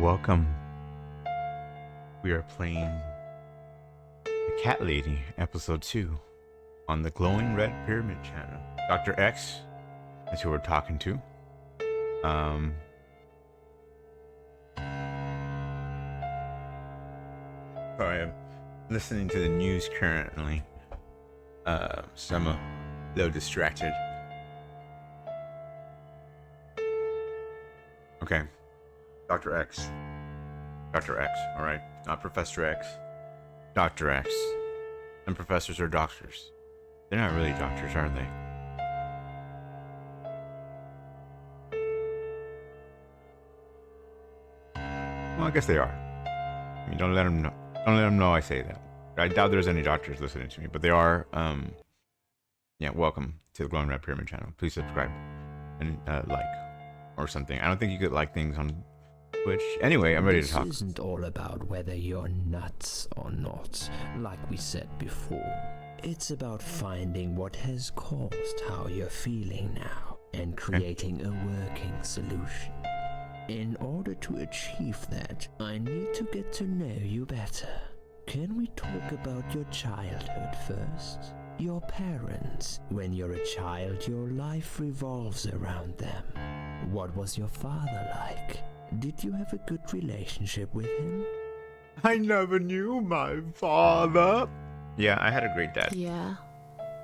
Welcome. We are playing The Cat Lady, Episode 2, on the Glowing Red Pyramid channel. Dr. X is who we're talking to. Sorry, I'm listening to the news currently. So I'm a little distracted. Okay. Dr. X. Dr. X, alright? Not Professor X. Dr. X. And professors are doctors. They're not really doctors, are they? Well, I guess they are. I mean, don't let them know. Don't let them know I say that. I doubt there's any doctors listening to me, but they are. Yeah, welcome to the Glowing Red Pyramid channel. Please subscribe and like or something. I don't think you could like things on Twitch. Anyway, I'm ready to talk. This isn't all about whether you're nuts or not, like we said before. It's about finding what has caused how you're feeling now and creating a working solution. In order to achieve that, I need to get to know you better. Can we talk about your childhood first? Your parents. When you're a child, your life revolves around them. What was your father like? Did you have a good relationship with him? I never knew my father. Yeah, I had a great dad. Yeah,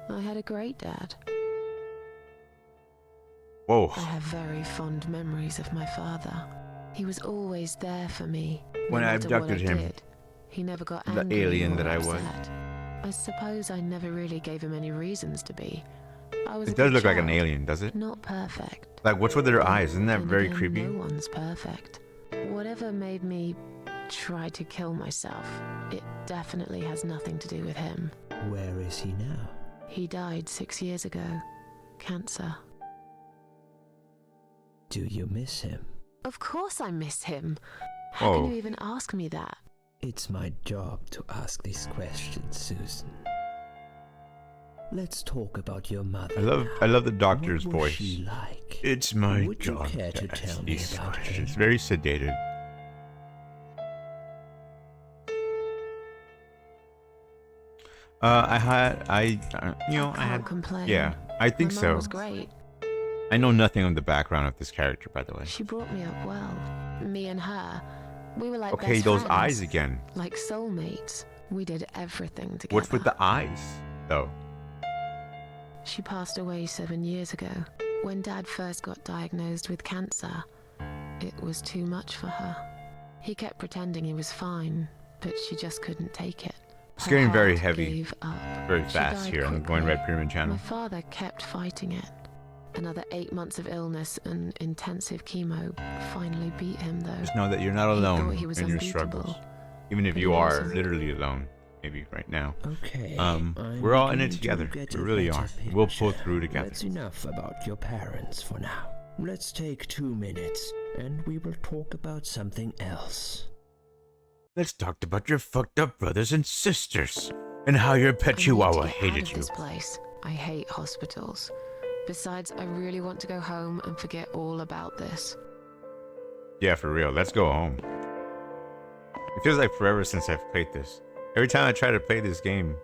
I had a great dad. Whoa. I have very fond memories of my father. He was always there for me. When I matter what abducted him, did. He never got the angry alien or that I was. upset. I suppose I never really gave him any reasons to be. I was It a does good look like an child. alien, does it? Not perfect. Like, what's with their eyes? Isn't that Then very again, creepy? No one's perfect. Whatever made me try to kill myself, it definitely has nothing to do with him. Where is he now? He died 6 years ago. Cancer. Do you miss him? Of course I miss him. How Whoa. can you even ask me that? It's my job to ask these questions, Susan. Let's talk about your mother. I love the doctor's What was voice. she like? It's my Would you job care to to ask tell me these about her? questions. Very sedated. I had, you know, I had, can't complain. yeah, I think My mum so. was great. I know nothing of the background of this character, by the way. She brought me up well. Me and her, we were like Okay, best those friends, eyes again. like soulmates. We did everything together. What's with the eyes, though? She passed away 7 years ago. When Dad first got diagnosed with cancer, it was too much for her. He kept pretending he was fine, but she just couldn't take it. It's Her getting very heart heavy, gave up. very She fast died here on the Glowing Red quickly. Pyramid channel. My father kept fighting it. Another 8 months of illness and intensive chemo finally beat him, though. Just know that you're not He alone thought he was in your unbeatable. struggles. Even if But you he are wasn't. literally alone, maybe right now. Okay. We're all in it beginning to together. get We a really better are. We'll pull picture. through together. That's enough about your parents for now. Let's take 2 minutes, and we will talk about something else. Let's talk about your fucked up brothers and sisters and how your pet I need to chihuahua get out hated of you. this place. I hate hospitals. Besides, I really want to go home and forget all about this. Yeah, for real. Let's go home. It feels like forever since I've played this. Every time I try to play this game,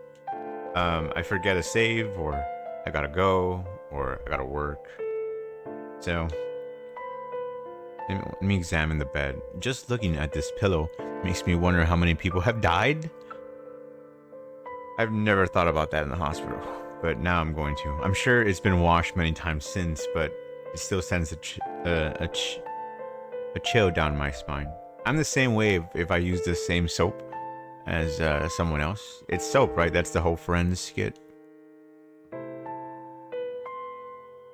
I forget a save, or I gotta go, or I gotta work. So, let me examine the bed. Just looking at this pillow makes me wonder how many people have died. I've never thought about that in the hospital, but now I'm going to. I'm sure it's been washed many times since, but it still sends a chill down my spine. I'm the same way if I use the same soap as someone else. It's soap, right? That's the whole Friends skit.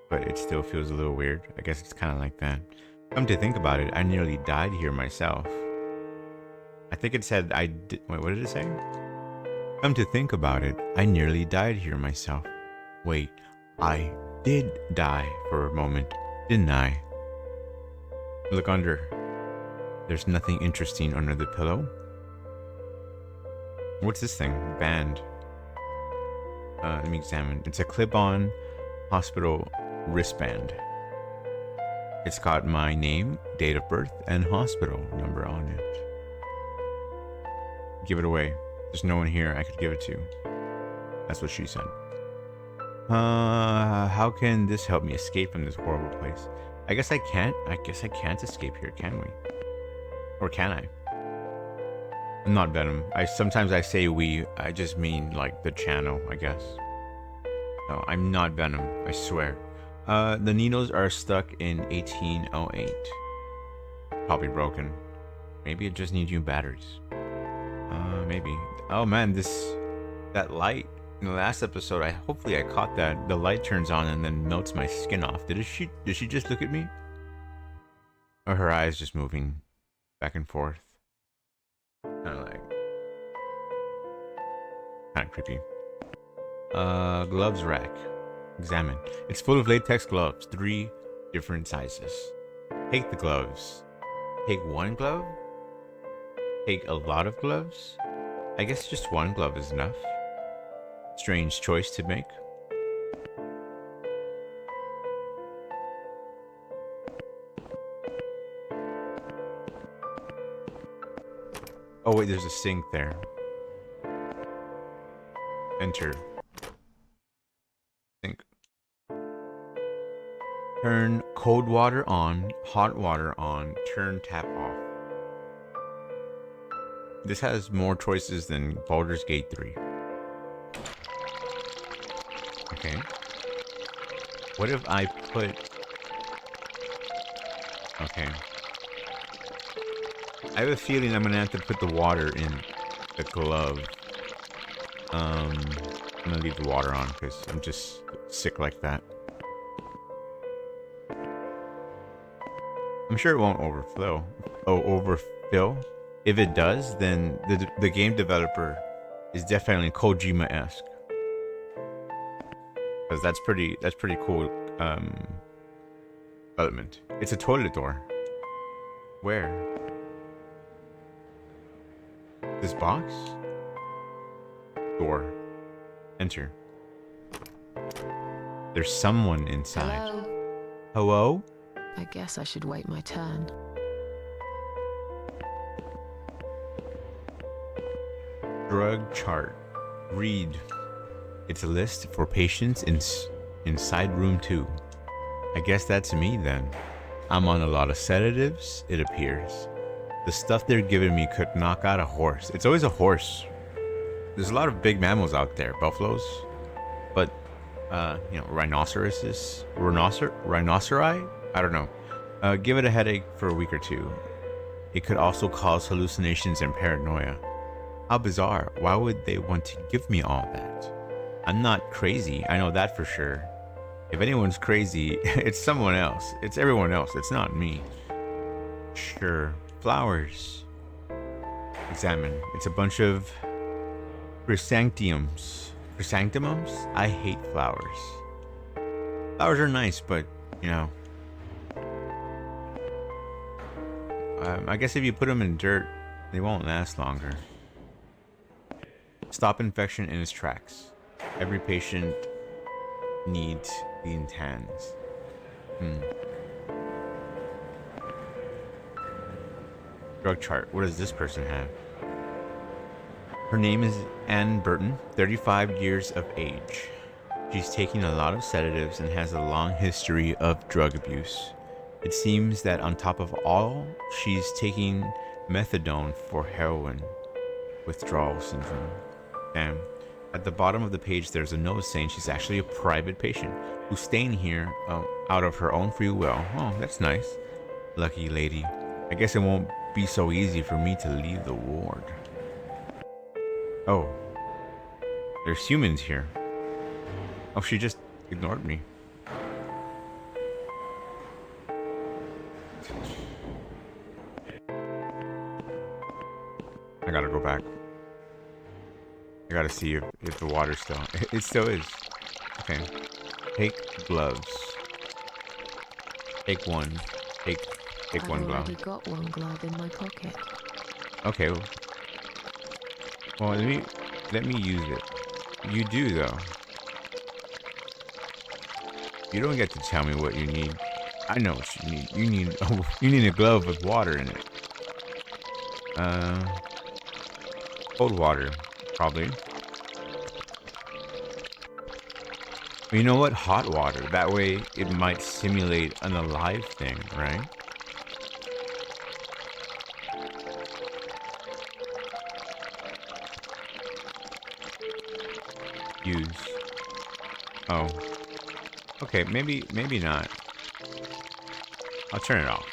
But it still feels a little weird. I guess it's kind of like that. Come to think about it, I nearly died here myself. I think it said I did. Wait, what did it say? Come to think about it, I nearly died here myself. Wait, I did die for a moment, didn't I? Look under. There's nothing interesting under the pillow. What's this thing? Band. Let me examine. It's a clip-on hospital wristband. It's got my name, date of birth, and hospital number on it. Give it away. There's no one here I could give it to. That's what she said. How can this help me escape from this horrible place? I guess I can't escape here, can we? Or can I? I'm not Venom. Sometimes I say we, I just mean like the channel, I guess. No, I'm not Venom, I swear. The needles are stuck in 1808. Probably broken. Maybe it just needs new batteries. Maybe. Oh man, that light in the last episode, hopefully I caught that. The light turns on and then melts my skin off. Did she just look at me? Or her eyes just moving back and forth? Kind of creepy. Gloves rack. Examine. It's full of latex gloves, 3 different sizes. Take the gloves. Take 1 glove? Take a lot of gloves? I guess just 1 glove is enough. Strange choice to make. Oh wait, there's a sink there. Enter. Sink. Turn cold water on, hot water on, turn tap off. This has more choices than Baldur's Gate 3. Okay. What if I put... Okay. I have a feeling I'm gonna have to put the water in the glove. I'm gonna leave the water on because I'm just sick like that. I'm sure it won't overflow. Overfill. If it does, then the game developer is definitely Kojima-esque. Because that's pretty cool development. It's a toilet door. Where? This box? Door. Enter. There's someone inside. Hello? Hello? I guess I should wait my turn. Drug chart. Read. It's a list for patients inside room 2. I guess that's me then. I'm on a lot of sedatives, it appears. The stuff they're giving me could knock out a horse. It's always a horse. There's a lot of big mammals out there. Buffaloes. But, rhinoceroses? Rhinoceri? I don't know. Give it a headache for a week or 2. It could also cause hallucinations and paranoia. How bizarre. Why would they want to give me all that? I'm not crazy. I know that for sure. If anyone's crazy, it's someone else. It's everyone else. It's not me. Sure. Flowers. Examine. It's a bunch of chrysanthemums. Chrysanthemums? I hate flowers. Flowers are nice, but, I guess if you put them in dirt, they won't last longer. Stop infection in its tracks. Every patient needs the intans. Drug chart. What does this person have? Her name is Anne Burton, 35 years of age. She's taking a lot of sedatives and has a long history of drug abuse. It seems that on top of all, she's taking methadone for heroin withdrawal syndrome. Damn. At the bottom of the page, there's a note saying she's actually a private patient who's staying here out of her own free will. Oh, that's nice. Lucky lady. I guess it won't be so easy for me to leave the ward. Oh. There's humans here. Oh, she just ignored me. I gotta go back. I gotta see if the water's still... It still is. Okay. Take gloves. Take one. Take one glove. I've already got 1 glove in my pocket. Okay. Well, let me use it. You do though. You don't get to tell me what you need. I know what you need. You need a glove with water in it. Cold water, probably. You know what? Hot water. That way it might simulate an alive thing, right? Use. Oh. Okay, maybe not. I'll turn it off.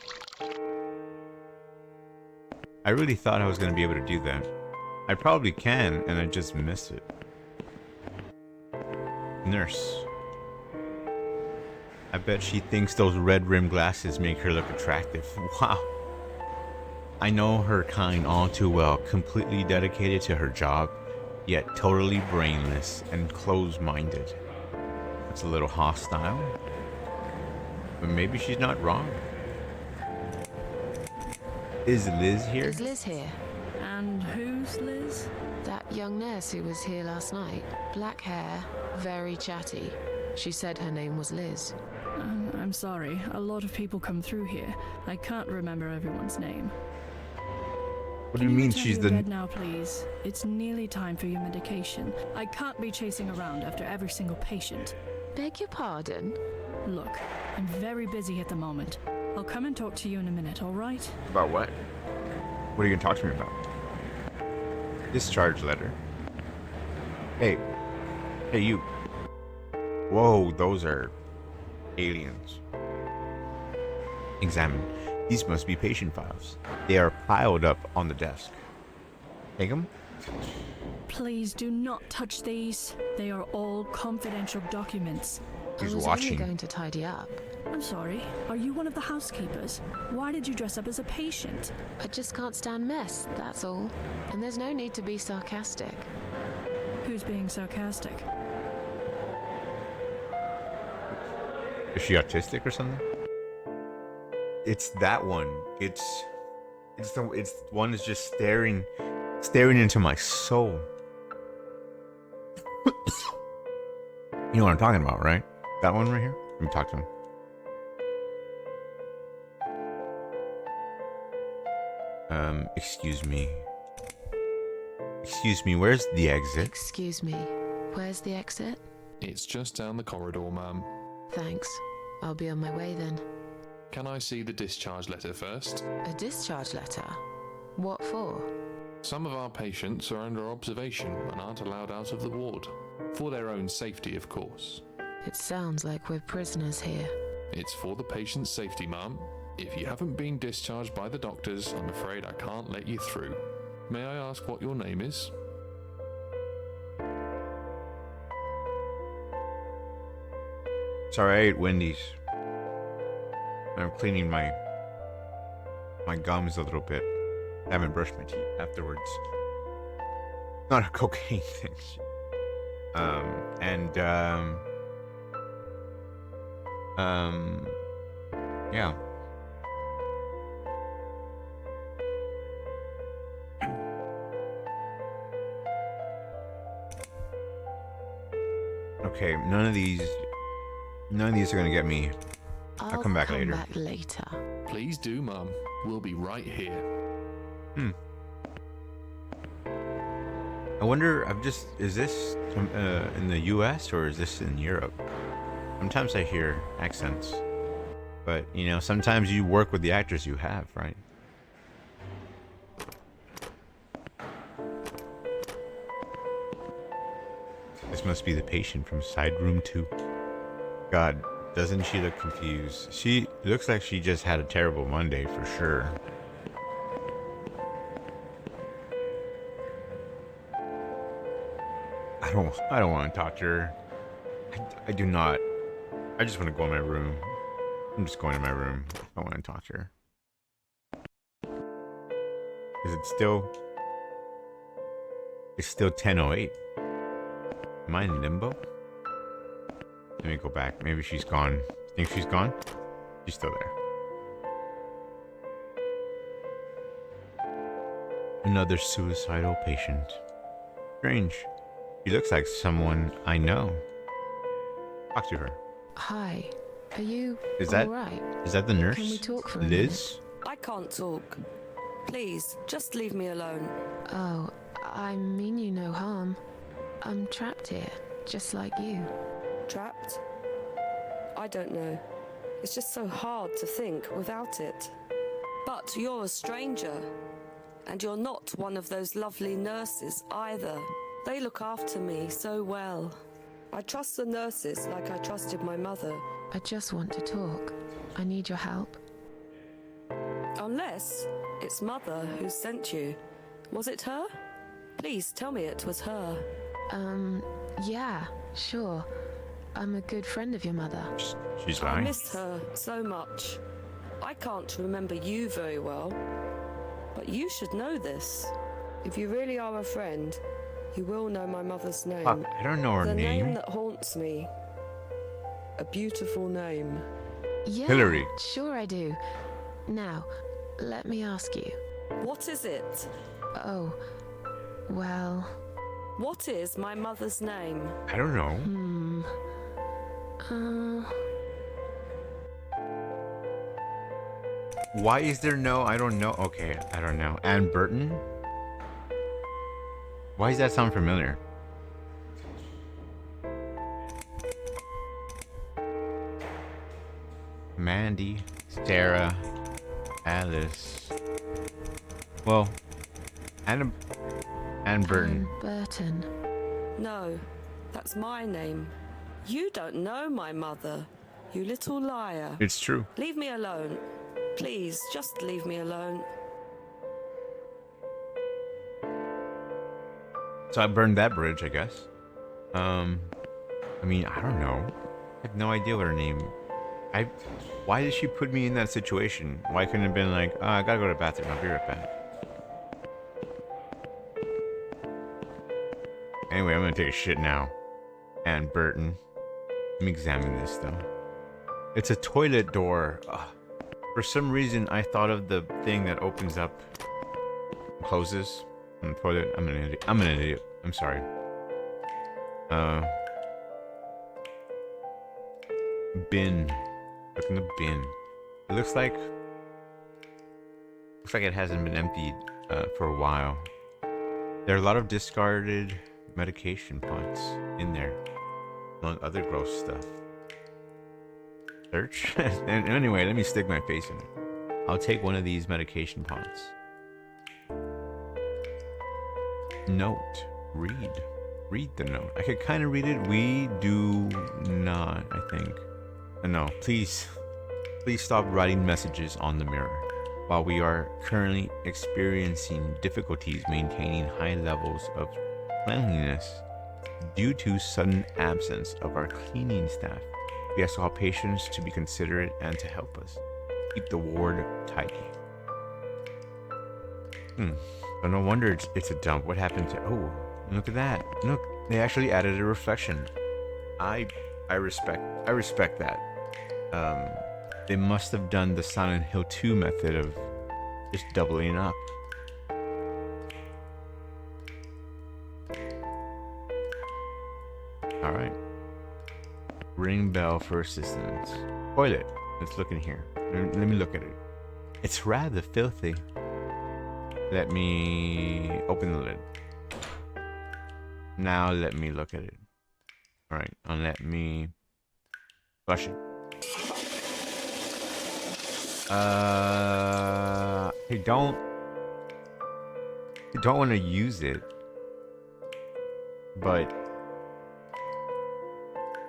I really thought I was going to be able to do that. I probably can, and I just missed it. Nurse. I bet she thinks those red rimmed glasses make her look attractive. Wow. I know her kind all too well, completely dedicated to her job, yet totally brainless and closed-minded. It's a little hostile, but maybe she's not wrong. Is Liz here? Is Liz here? And who's Liz? That young nurse who was here last night. Black hair, very chatty. She said her name was Liz. I'm sorry. A lot of people come through here. I can't remember everyone's name. What do you mean return she's to the... bed now, please? It's nearly time for your medication. I can't be chasing around after every single patient. Beg your pardon? Look, I'm very busy at the moment. I'll come and talk to you in a minute, all right? About what? What are you gonna talk to me about? Discharge letter. Hey. Hey, you. Whoa, those are aliens. Examine. These must be patient files. They are piled up on the desk. Take them? Please do not touch these. They are all confidential documents. He's I was watching. only going to tidy up. I'm sorry, are you one of the housekeepers? Why did you dress up as a patient? I just can't stand mess, that's all. And there's no need to be sarcastic. Who's being sarcastic? Is she autistic or something? It's that one. It's one that's just staring into my soul. You know what I'm talking about, right? That one right here? Let me talk to him. Excuse me. Excuse me, where's the exit? Excuse me, where's the exit? It's just down the corridor, ma'am. Thanks. I'll be on my way then. Can I see the discharge letter first? A discharge letter? What for? Some of our patients are under observation and aren't allowed out of the ward. For their own safety, of course. It sounds like we're prisoners here. It's for the patient's safety, ma'am. If you haven't been discharged by the doctors, I'm afraid I can't let you through. May I ask what your name is? Sorry, I ate Wendy's. I'm cleaning my gums a little bit. I haven't brushed my teeth afterwards. Not a cocaine thing. Yeah. Okay, none of these are gonna get me. I'll come back later. Please do, ma'am. We'll be right here. I wonder, is this in the US or is this in Europe? Sometimes I hear accents, but you know, sometimes you work with the actors you have, right? This must be the patient from side room 2. God, doesn't she look confused? She looks like she just had a terrible Monday for sure. I don't want to talk to her. I do not. I just want to go in my room. I'm just going to my room. I want to talk to her. Is it still? It's still 10:08. Am I in limbo? Let me go back. Maybe she's gone. Think she's gone? She's still there. Another suicidal patient. Strange. She looks like someone I know. Talk to her. Hi, Are you Is that- all right? Is that the nurse? Can we talk for a Liz? I can't talk. Please, just leave me alone. Oh, I mean you no harm. I'm trapped here, just like you. Trapped? I don't know. It's just so hard to think without it. But you're a stranger. And you're not one of those lovely nurses either. They look after me so well. I trust the nurses like I trusted my mother. I just want to talk. I need your help. Unless it's Mother who sent you. Was it her? Please tell me it was her. Yeah, sure. I'm a good friend of your mother. She's I lying. missed her so much. I can't remember you very well. But you should know this. If you really are a friend, you will know my mother's name. Fuck, I don't know her The name name. that haunts me. A beautiful name. Yeah, Hillary. Sure I do. Now, let me ask you. What is it? Oh, well, What is my mother's name? I don't know. Why is there no? I don't know. Okay, I don't know. Anne Burton? Why does that sound familiar? Mandy, Sarah, Alice. Well, Anne Burton. Burton. No, that's my name. You don't know my mother, you little liar. It's true. Leave me alone. Please, just leave me alone. So I burned that bridge, I guess. I mean, I don't know. I have no idea what her name. Why did she put me in that situation? Why couldn't it have been like, oh, I gotta go to the bathroom. I'll be right back. Anyway, I'm gonna take a shit now. Anne Burton. Let me examine this though. It's a toilet door. Ugh. For some reason, I thought of the thing that opens up, and closes on the toilet. I'm an idiot. I'm an idiot. I'm sorry. Bin. Look in the bin. It looks like it hasn't been emptied for a while. There are a lot of discarded medication pots in there, among other gross stuff. Search. And anyway, let me stick my face in it. I'll take one of these medication pots. Note. Read. Read the note. I could kind of read it. We do not, I think. No, please stop writing messages on the mirror. While we are currently experiencing difficulties maintaining high levels of cleanliness due to sudden absence of our cleaning staff, we ask all patients to be considerate and to help us keep the ward tidy. So no wonder it's a dump. What happened to? Oh, look at that! Look, they actually added a reflection. I respect that. They must have done the Silent Hill 2 method of just doubling up. All right. Ring bell for assistance. Toilet. Let's look in here. Let me look at it. It's rather filthy. Let me open the lid. Now let me look at it. All right, and let me flush it. I don't want to use it, but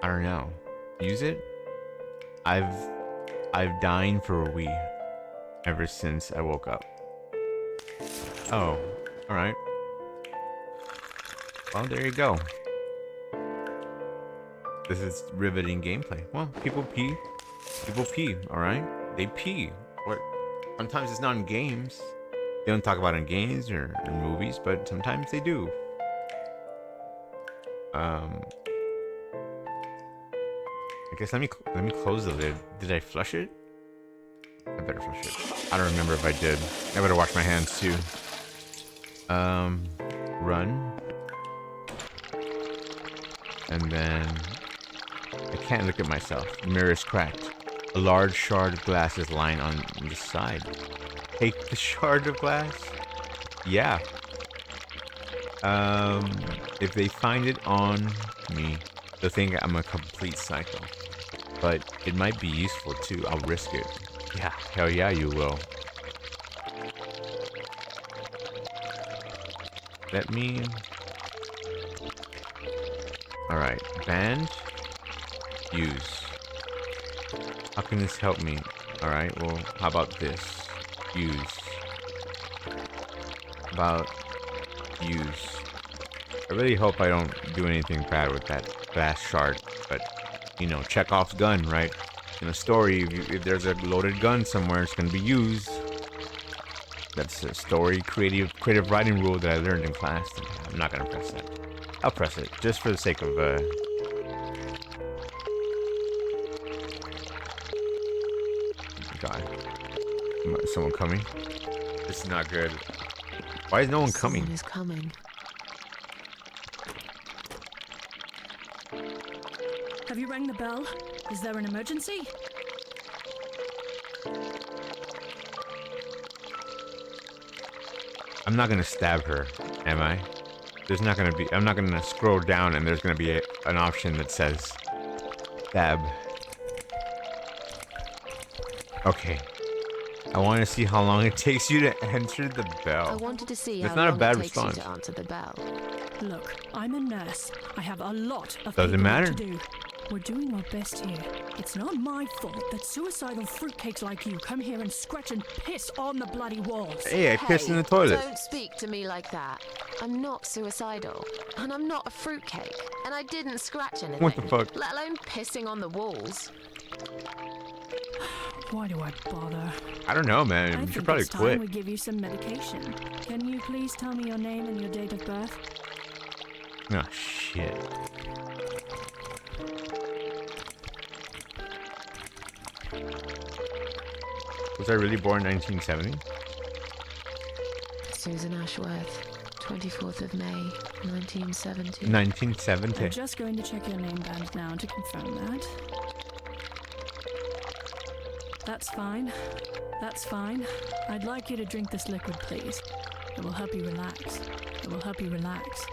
I don't know. Use it? I've dined for a wee ever since I woke up. Oh, all right. Well, there you go. This is riveting gameplay. Well, people pee. People pee, alright? They pee. What? Sometimes it's not in games. They don't talk about it in games or in movies, but sometimes they do. I guess let me close the lid. Did I flush it? I better flush it. I don't remember if I did. I better wash my hands too. Run. And then I can't look at myself. The mirror is cracked. A large shard of glass is lying on the side. Take the shard of glass? Yeah. If they find it on me, they'll think I'm a complete psycho. But it might be useful too. I'll risk it. Yeah, hell yeah, you will. Let me... Alright, band. Use. How can this help me? Alright, well, how about this? Use. About... Use. I really hope I don't do anything bad with that glass shard, but, you know, Chekhov's gun, right? In a story, if there's a loaded gun somewhere, it's gonna be used. That's a story creative writing rule that I learned in class. I'm not gonna press that. I'll press it, just for the sake of, God. Is someone coming? This is not good. Why is no one coming? Someone is coming. Have you rang the bell? Is there an emergency? I'm not gonna stab her, am I? There's not gonna be. I'm not gonna scroll down and there's gonna be an option that says stab. Okay. I want to see how long it takes you to enter the I bell. wanted to see That's how not a long bad it takes response. you to answer the bell. Look, I'm a nurse. I have a lot of Doesn't paperwork matter. to do. We're doing our best here. It's not my fault that suicidal fruitcakes like you come here and scratch and piss on the bloody walls. Hey, I pissed in the toilet. Don't speak to me like that. I'm not suicidal, and I'm not a fruitcake, and I didn't scratch anything. What the fuck? Let alone pissing on the walls. Why do I bother? I don't know, man. I You think should probably it's time quit. we give you some medication. Can you please tell me your name and your date of birth? Oh shit. Was I really born in 1970? Susan Ashworth, 24th of May, 1970. 1970. I'm just going to check your name band now to confirm that. That's fine. That's fine. I'd like you to drink this liquid, please. It will help you relax. It will help you relax.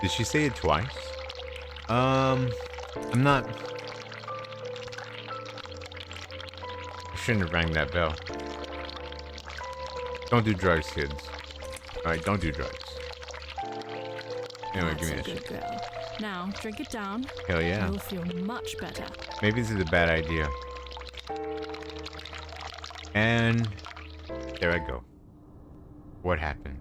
Did she say it twice? I'm not. I shouldn't have rang that bell. Don't do drugs, kids. Alright, don't do drugs. Anyway, That's give me a that good shit. girl. Now, drink it down. Hell yeah. You'll feel much better. Maybe this is a bad idea. And there I go. What happened?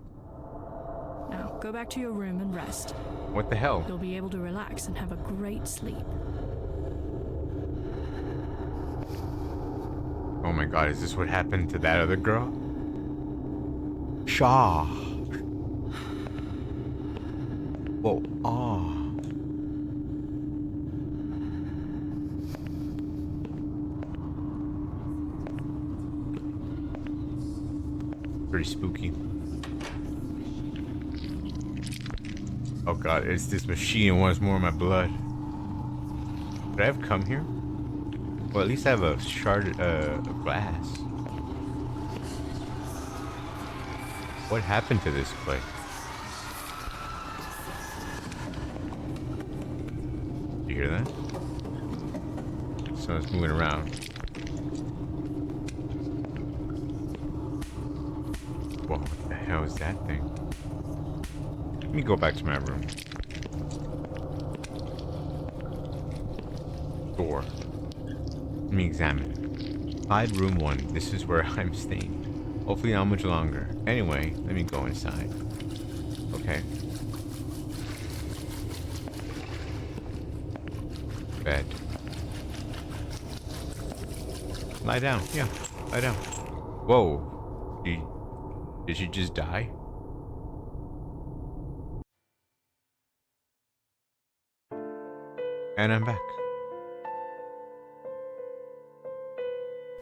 Now, go back to your room and rest. What the hell? You'll be able to relax and have a great sleep. Oh my god, is this what happened to that other girl? Shaw. Whoa, oh. Pretty spooky. Oh god, it's this machine wants more of my blood. Could I have come here? Well, at least I have a shard of glass. What happened to this place? You hear that? Someone's moving around. Whoa, what the hell is that thing? Let me go back to my room. Door. Let me examine. Hide room 1. This is where I'm staying. Hopefully not much longer. Anyway, let me go inside. Okay. Bed. Lie down. Yeah, lie down. Whoa. Did she just die? And I'm back.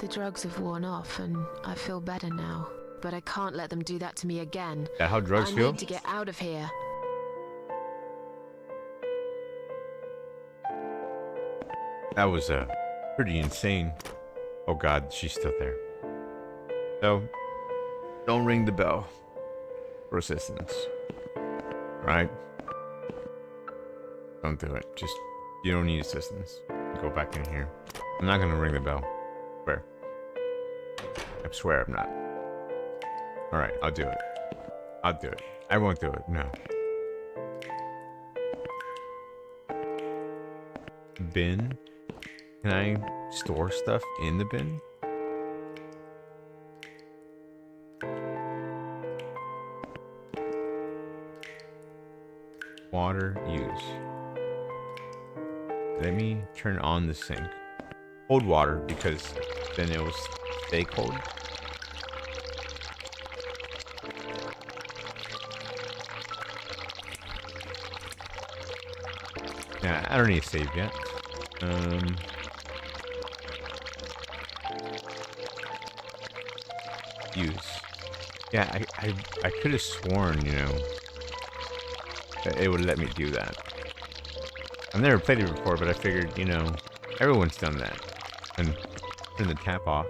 The drugs have worn off, and I feel better now. But I can't let them do that to me again. Is that how drugs I feel? need to get out of here. That was pretty insane. Oh God, she's still there. So, don't ring the bell for assistance. Right? Don't do it. Just, you don't need assistance. Go back in here. I'm not gonna ring the bell. Swear. I swear I'm not. Alright, I'll do it. I'll do it. I won't do it. No. Bin? Can I store stuff in the bin? Water use. Let me turn on the sink. Cold water, because then it will stay cold. Yeah, I don't need to save yet. Use. Yeah, I could have sworn, you know, that it would let me do that. I've never played it before, but I figured, you know, everyone's done that. And turn the tap off.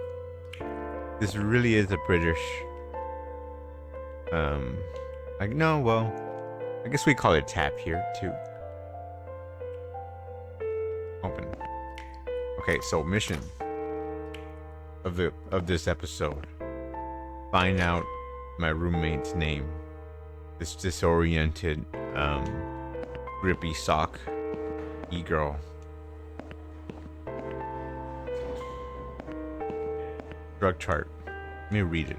This really is a British, like, no, well, I guess we call it tap here, too. Open. Okay, so mission of this episode. Find out my roommate's name. This disoriented, grippy sock e-girl. Drug chart. Let me read it.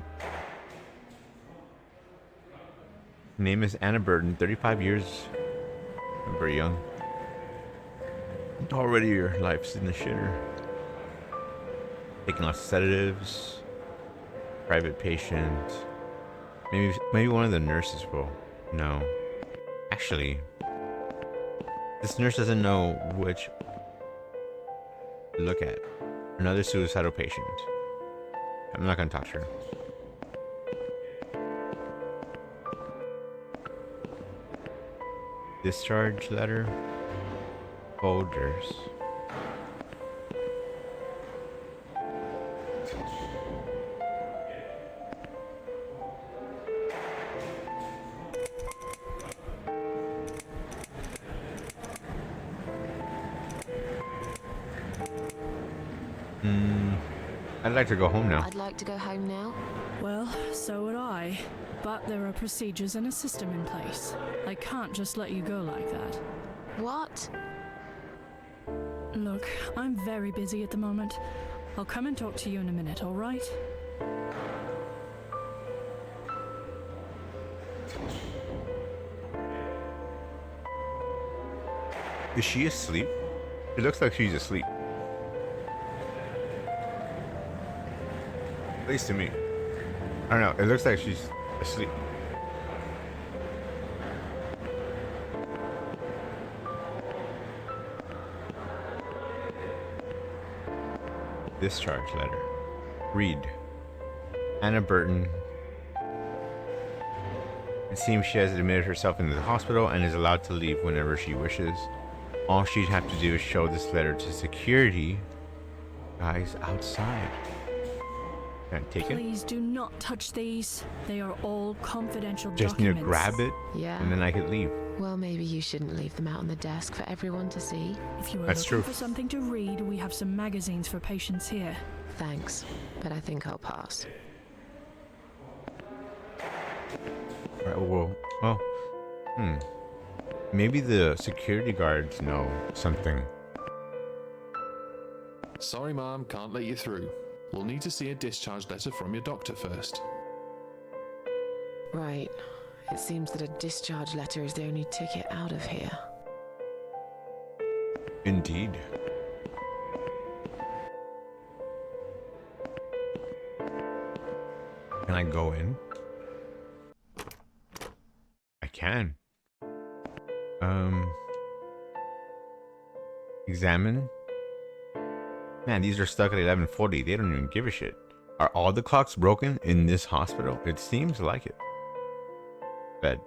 Name is Anna Burton, 35 years. I'm very young. Already your life's in the shitter. Taking lots of sedatives. Private patient. Maybe one of the nurses will know. Actually, this nurse doesn't know which to look at. Another suicidal patient. I'm not gonna talk to her. Discharge letter. Folders. I'd like to go home now. I'd like to go home now. Well, so would I. But there are procedures and a system in place. I can't just let you go like that. What? Look, I'm very busy at the moment. I'll come and talk to you in a minute, alright? Is she asleep? It looks like she's asleep. At least to me. I don't know. It looks like she's asleep. Discharge letter. Read. Anna Burton. It seems she has admitted herself into the hospital and is allowed to leave whenever she wishes. All she'd have to do is show this letter to security guys outside. Can I take it? Please do not touch these. They are all confidential Just need documents. to grab it Yeah. and then I could leave. Well, maybe you shouldn't leave them out on the desk for everyone to see. If you are That's looking true. for something to read, we have some magazines for patients here. Thanks, but I think I'll pass. Alright, well, maybe the security guards know something. Sorry, Mom, can't let you through. We'll need to see a discharge letter from your doctor first. Right. It seems that a discharge letter is the only ticket out of here. Indeed. Can I go in? I can. Examine. Man, these are stuck at 11:40. They don't even give a shit. Are all the clocks broken in this hospital? It seems like it. Bed.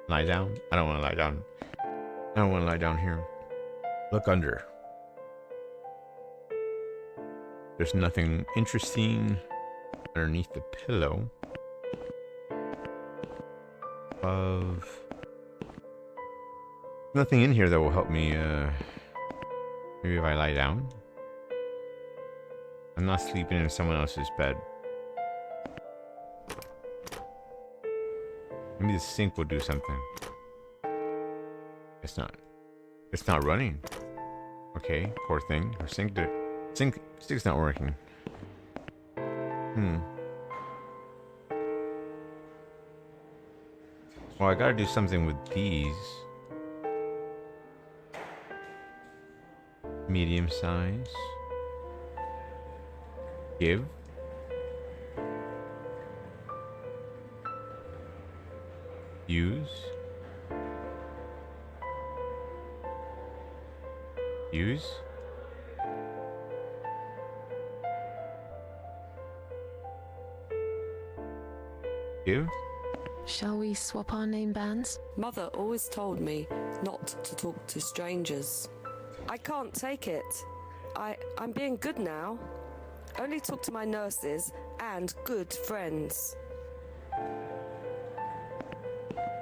Lie down. I don't want to lie down. I don't want to lie down here. Look under. There's nothing interesting underneath the pillow. Nothing in here that will help me. Maybe if I lie down. I'm not sleeping in someone else's bed. Maybe the sink will do something. It's not. It's not running. Okay, poor thing. Her stick's not working. Well, I gotta do something with these. Medium size. Give. Use. Use. Give. Shall we swap our name bands? Mother always told me not to talk to strangers. I can't take it. I'm being good now. Only talk to my nurses and good friends.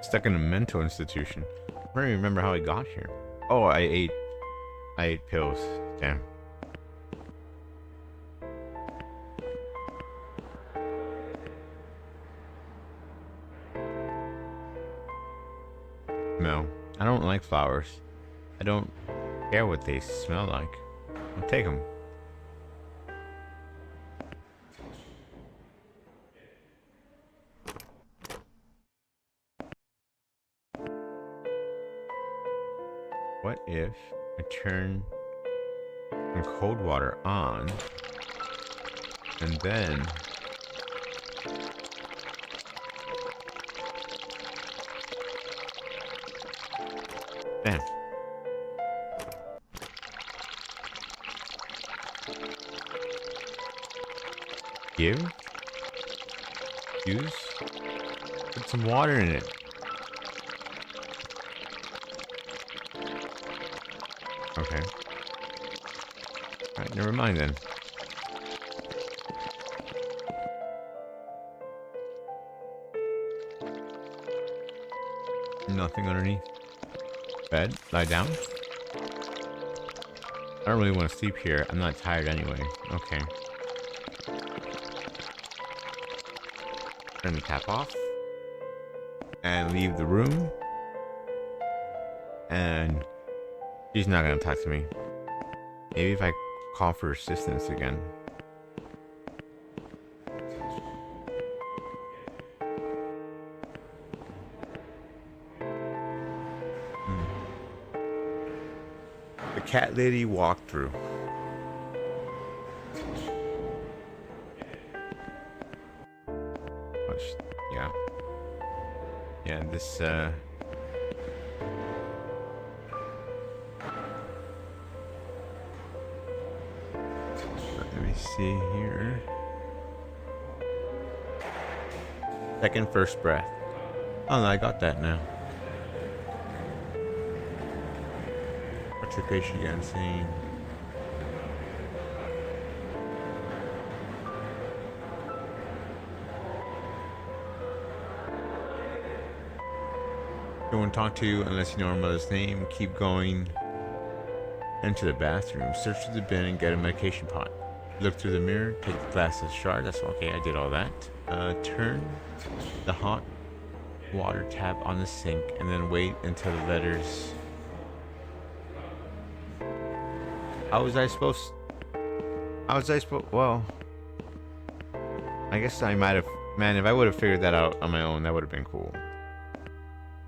Stuck in a mental institution. I don't even remember how I got here. Oh, I ate pills. Damn. No, I don't like flowers. I don't care what they smell like. I'll take them. What if I turn some cold water on and then bam. Give. Use. Put some water in it. Okay. Alright, never mind then. Nothing underneath. Bed. Lie down. I don't really want to sleep here. I'm not tired anyway. Okay. Turn the tap off. And leave the room. And she's not gonna talk to me. Maybe if I call for assistance again. The cat lady walked through. Yeah. Yeah, this let me see here. Second first breath. Oh no, I got that now. Concentration again, scene. No one talk to you unless you know her mother's name. Keep going. Enter the bathroom. Search through the bin and get a medication pot. Look through the mirror. Take the glasses shard. That's okay. I did all that. Turn the hot water tap on the sink and then wait until the letters. How was I supposed? Well, I guess I might have. Man, if I would have figured that out on my own, that would have been cool.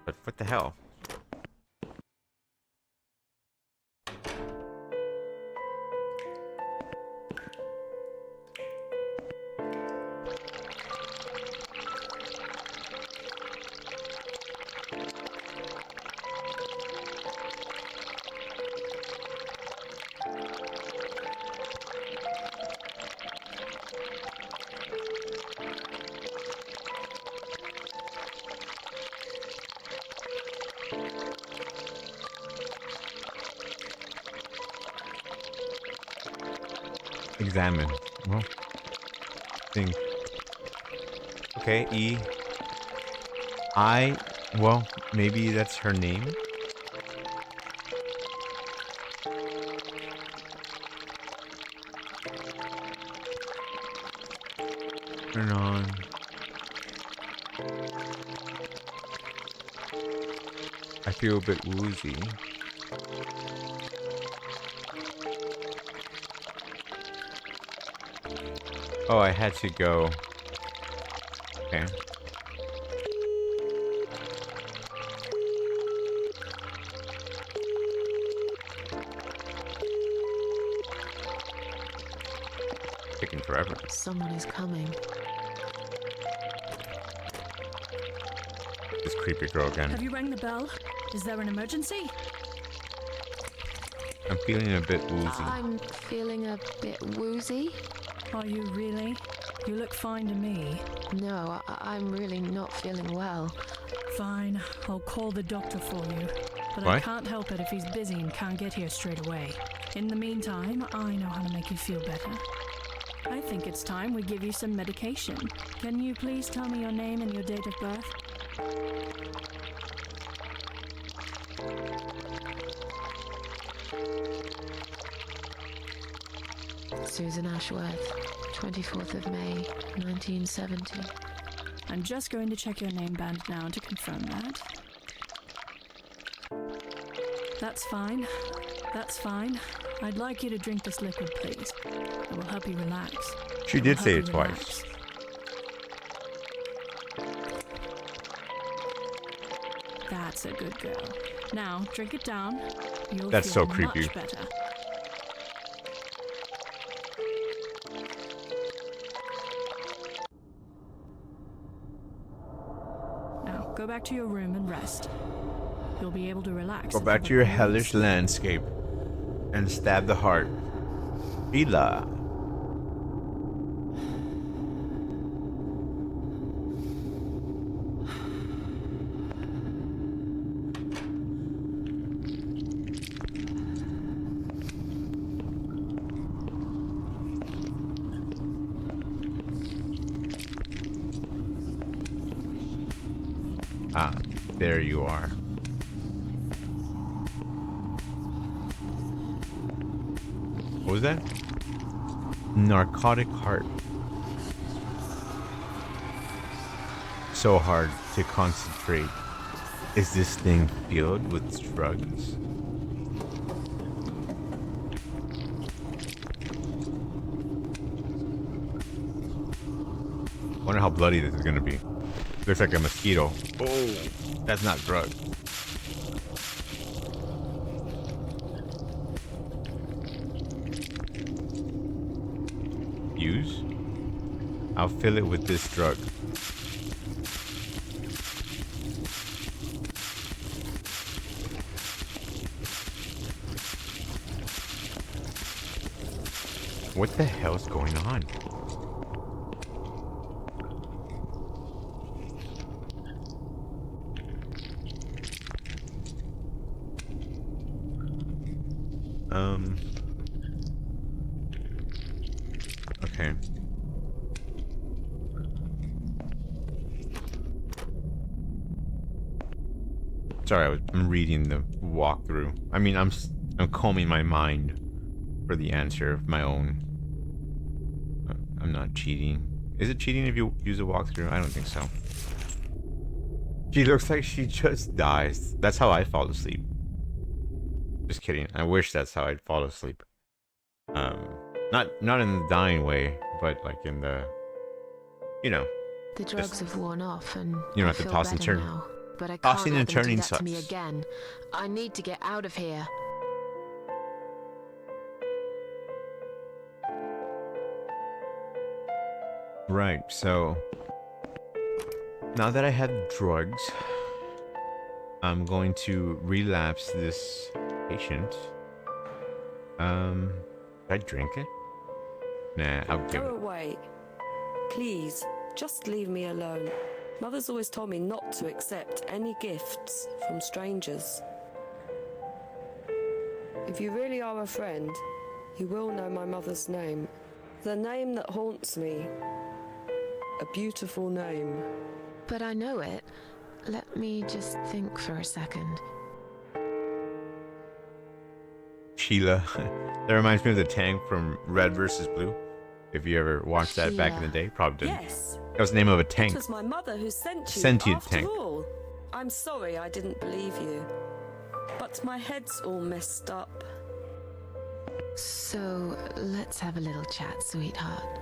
But what the hell? Examine. Well, think. Okay, E. I. Well, maybe that's her name. Turn on. I feel a bit woozy. Oh, I had to go. Okay. Taking forever. Someone is coming. This creepy girl again. Have you rang the bell? Is there an emergency? I'm feeling a bit woozy. I'm feeling a bit woozy. Are you really? You look fine to me. No, I'm really not feeling well. Fine, I'll call the doctor for you. But I What? can't help it if he's busy and can't get here straight away. In the meantime, I know how to make you feel better. I think it's time we give you some medication. Can you please tell me your name and your date of birth? Susan Ashworth, 24th of May, 1970. I'm just going to check your name band now to confirm that. That's fine. That's fine. I'd like you to drink this liquid, please. It will help you relax. She It did will say help it you twice. relax. That's a good girl. Now, drink it down. You'll That's feel so creepy. much better. Now, go back to your room and rest. You'll be able to relax. Go and back have to a your good hellish sleep. landscape and stab the heart. Bila. Ah, there you are. What was that? Narcotic heart. So hard to concentrate. Is this thing filled with drugs? Wonder how bloody this is gonna be. Looks like a mosquito. Oh, that's not drugs. Use? I'll fill it with this drug. What the hell's going on? Okay. Sorry, I'm reading the walkthrough. I mean, I'm combing my mind for the answer of my own. I'm not cheating. Is it cheating if you use a walkthrough? I don't think so. She looks like she just dies. That's how I fall asleep. Just kidding. I wish that's how I'd fall asleep. Not in the dying way, but like in the, you know. The drugs have worn off, and You don't I have to feel toss and better turn. now. But I can't Tossing let and them do turning that to me sucks. again. I need to get out of here. Right, so now that I have drugs, I'm going to relapse this patient. Should I drink it? Nah, I'll give Go it. away. Please, just leave me alone. Mother's always told me not to accept any gifts from strangers. If you really are a friend, you will know my mother's name. The name that haunts me. A beautiful name. But I know it. Let me just think for a second. Sheila. That reminds me of the tank from Red versus Blue. If you ever watched that back in the day, probably didn't. Yes. That was the name of a It tank. was my mother who sent you. Sentient after tank. all. I'm sorry I didn't believe you. But my head's all messed up. So, let's have a little chat, sweetheart.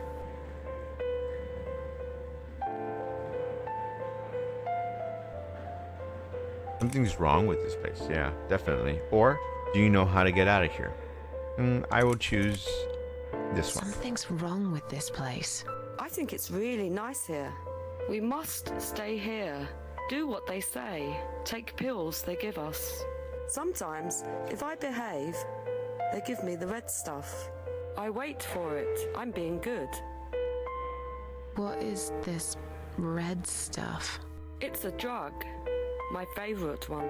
Something's wrong with this place. Yeah, definitely. Or do you know how to get out of here? I will choose this one. Something's wrong with this place. I think it's really nice here. We must stay here. Do what they say. Take pills they give us. Sometimes, if I behave, they give me the red stuff. I wait for it. I'm being good. What is this red stuff? It's a drug. My favorite one.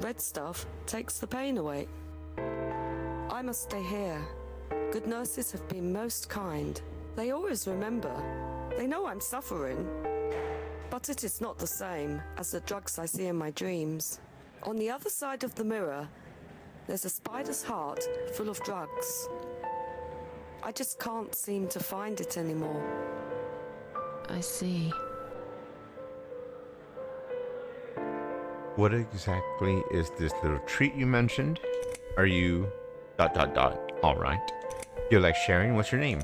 Red stuff takes the pain away. I must stay here. Good nurses have been most kind. They always remember. They know I'm suffering. But it is not the same as the drugs I see in my dreams. On the other side of the mirror, there's a spider's heart full of drugs. I just can't seem to find it anymore. I see. What exactly is this little treat you mentioned? Are you ... All right. You're like Sharon. What's your name?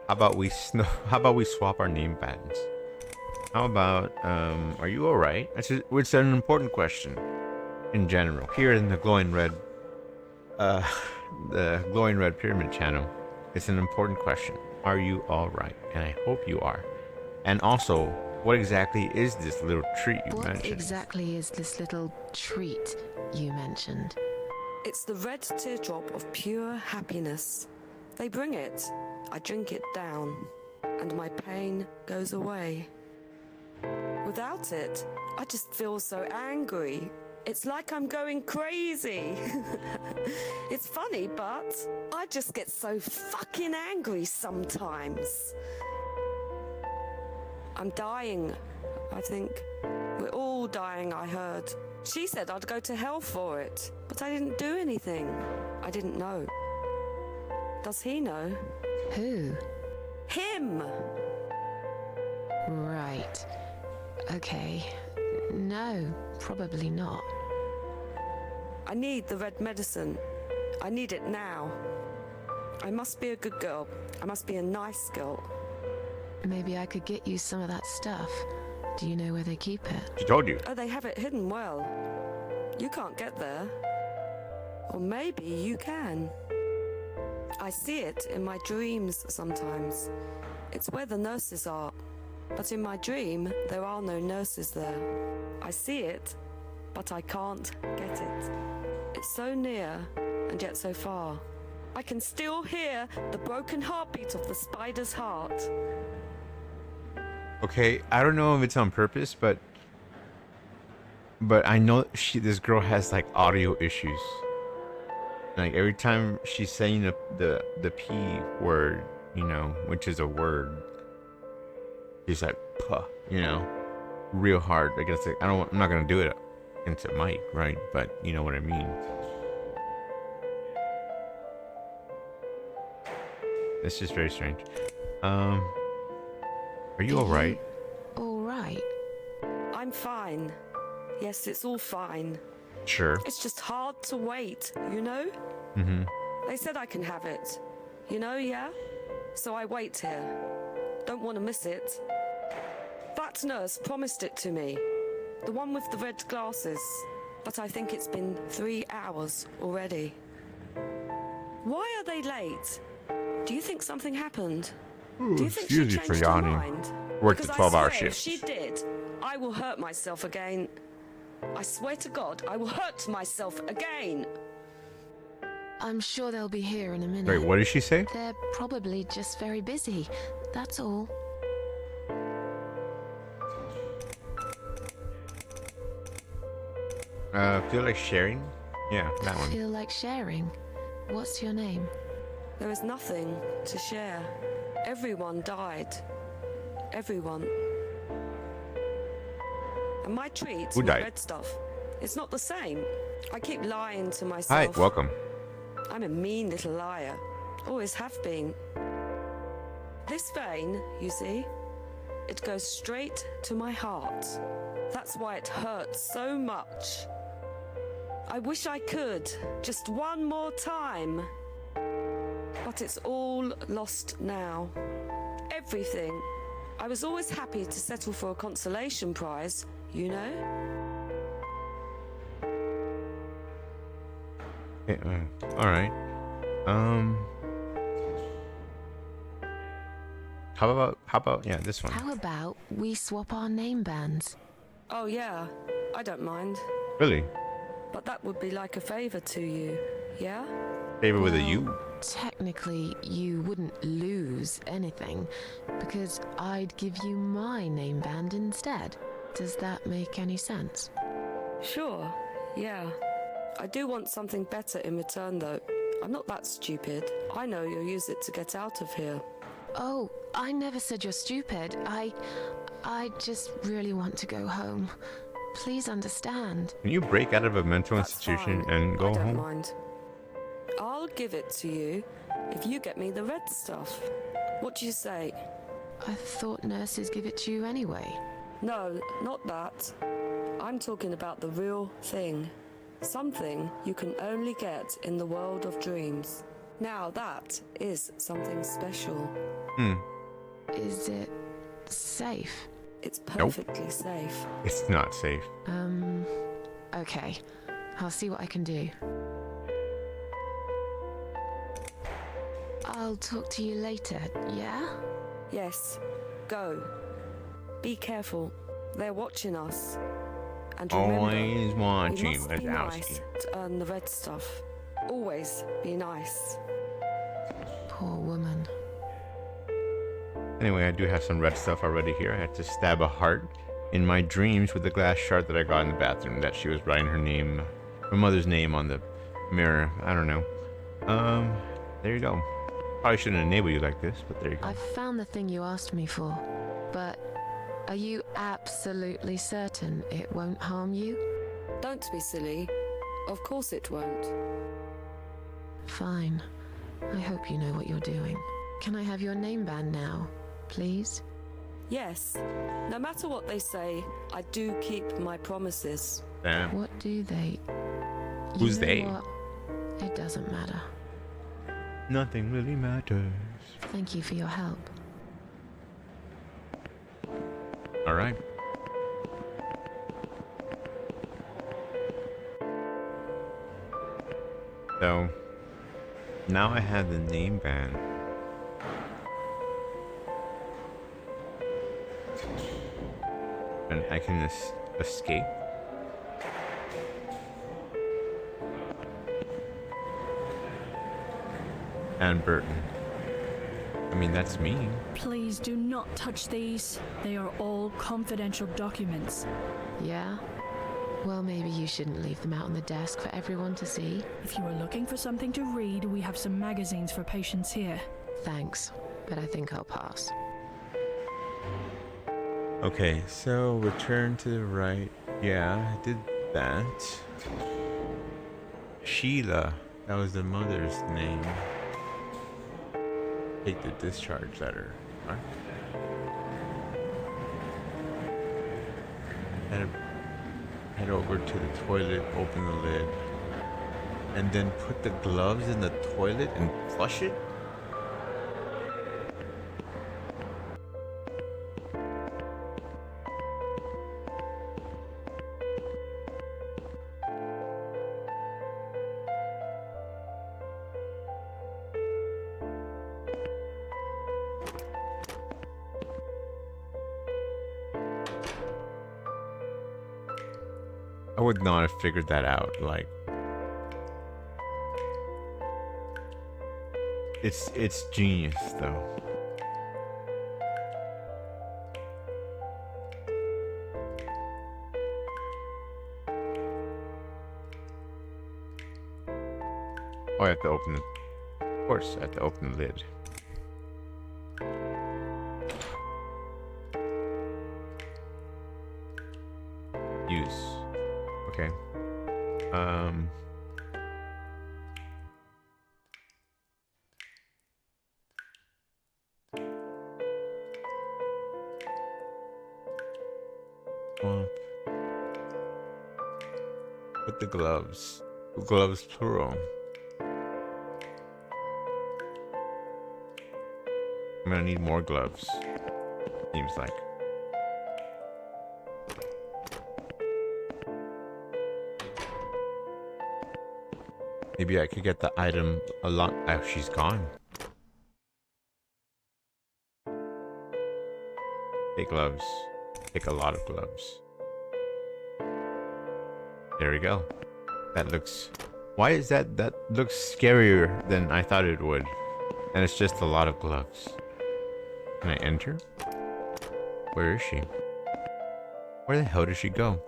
How about we swap our name patterns? How about are you all right? It's an important question in general. Here in the glowing red pyramid channel, it's an important question. Are you all right? And I hope you are. And also, what exactly is this little treat you What mentioned? exactly is this little treat you mentioned? It's the red teardrop of pure happiness. They bring it. I drink it down, and my pain goes away. Without it, I just feel so angry. It's like I'm going crazy. It's funny, but I just get so fucking angry sometimes. I'm dying, I think. We're all dying, I heard. She said I'd go to hell for it, but I didn't do anything. I didn't know. Does he know? Who? Him! Right. Okay. No, probably not. I need the red medicine. I need it now. I must be a good girl. I must be a nice girl. Maybe I could get you some of that stuff. Do you know where they keep it? She told you. Oh, they have it hidden well. You can't get there. Or maybe you can. I see it in my dreams sometimes. It's where the nurses are. But in my dream, there are no nurses there. I see it, but I can't get it. It's so near, and yet so far. I can still hear the broken heartbeat of the spider's heart. Okay, I don't know if it's on purpose, but I know this girl has like audio issues. Like every time she's saying the P word, you know, which is a word, she's like, puh, you know, real hard. I guess I'm not gonna do it into Mike, right? But you know what I mean. It's just very strange. Are you all right? All right. I'm fine. Yes, it's all fine. Sure. It's just hard to wait, you know? Mm-hmm. They said I can have it. You know, yeah? So I wait here. Don't want to miss it. That nurse promised it to me. The one with the red glasses. But I think it's been 3 hours already. Why are they late? Do you think something happened? Do you think she excuse me changed for her yawning. mind? Worked Because a 12-hour I swear, shift. if she did, I will hurt myself again. I swear to God, I will hurt myself again. I'm sure they'll be here in a minute. Wait, what did she say? They're probably just very busy. That's all. Feel like sharing? Yeah, that one. Feel like sharing? What's your name? There is nothing to share. Everyone died. Everyone. And my treat, Who my died? red stuff, it's not the same. I keep lying to Hi, myself. welcome. I'm a mean little liar. Always have been. This vein, you see, it goes straight to my heart. That's why it hurts so much. I wish I could, just one more time. But it's all lost now. Everything. I was always happy to settle for a consolation prize, you know? All right. How about yeah, this one. How about we swap our name bands? Oh yeah, I don't mind. Really? But that would be like a favor to you, yeah? Favor with a Well, U? Technically, you wouldn't lose anything, because I'd give you my name band instead. Does that make any sense? Sure, yeah. I do want something better in return, though. I'm not that stupid. I know you'll use it to get out of here. Oh, I never said you're stupid. I just really want to go home. Please understand. Can you break out of a mental That's institution fine. and go I don't home? mind. I'll give it to you if you get me the red stuff. What do you say? I thought nurses give it to you anyway. No, not that. I'm talking about the real thing. Something you can only get in the world of dreams. Now that is something special. Is it safe? It's perfectly safe. It's not safe. Okay. I'll see what I can do. I'll talk to you later, yeah? Yes, go. Be careful. They're watching us. And remember, Always we watching must be Wazowski. nice to earn the red stuff. Always be nice. Poor woman. Anyway, I do have some red stuff already here. I had to stab a heart in my dreams with the glass shard that I got in the bathroom that she was writing her name, her mother's name on the mirror. I don't know. There you go. Probably shouldn't enable you like this, but there you go. I've found the thing you asked me for, but are you absolutely certain it won't harm you? Don't be silly. Of course it won't. Fine. I hope you know what you're doing. Can I have your name band now, please? Yes. No matter what they say, I do keep my promises. Damn. What do they... Who's You know they? what? It doesn't matter. Nothing really matters. Thank you for your help. All right. So now I have the name band. And I can escape. Anne Burton. I mean, that's me. Please do not touch these. They are all confidential documents. Yeah? Well, maybe you shouldn't leave them out on the desk for everyone to see. If you are looking for something to read, we have some magazines for patients here. Thanks, but I think I'll pass. Okay, so return to the right. Yeah, I did that. Sheila. That was the mother's name. Take the discharge letter. Right? Head over to the toilet, open the lid, and then put the gloves in the toilet and flush it? I would not have figured that out. Like, it's genius though. Oh, I have to open the. Of course, I have to open the lid. use. Okay. Swamp. Put the gloves. Gloves plural. I'm gonna need more gloves. Seems like. Maybe I could get the item a lot. Oh, she's gone. Take gloves. Take a lot of gloves. There we go. That looks... Why is that? That looks scarier than I thought it would. And it's just a lot of gloves. Can I enter? Where is she? Where the hell did she go?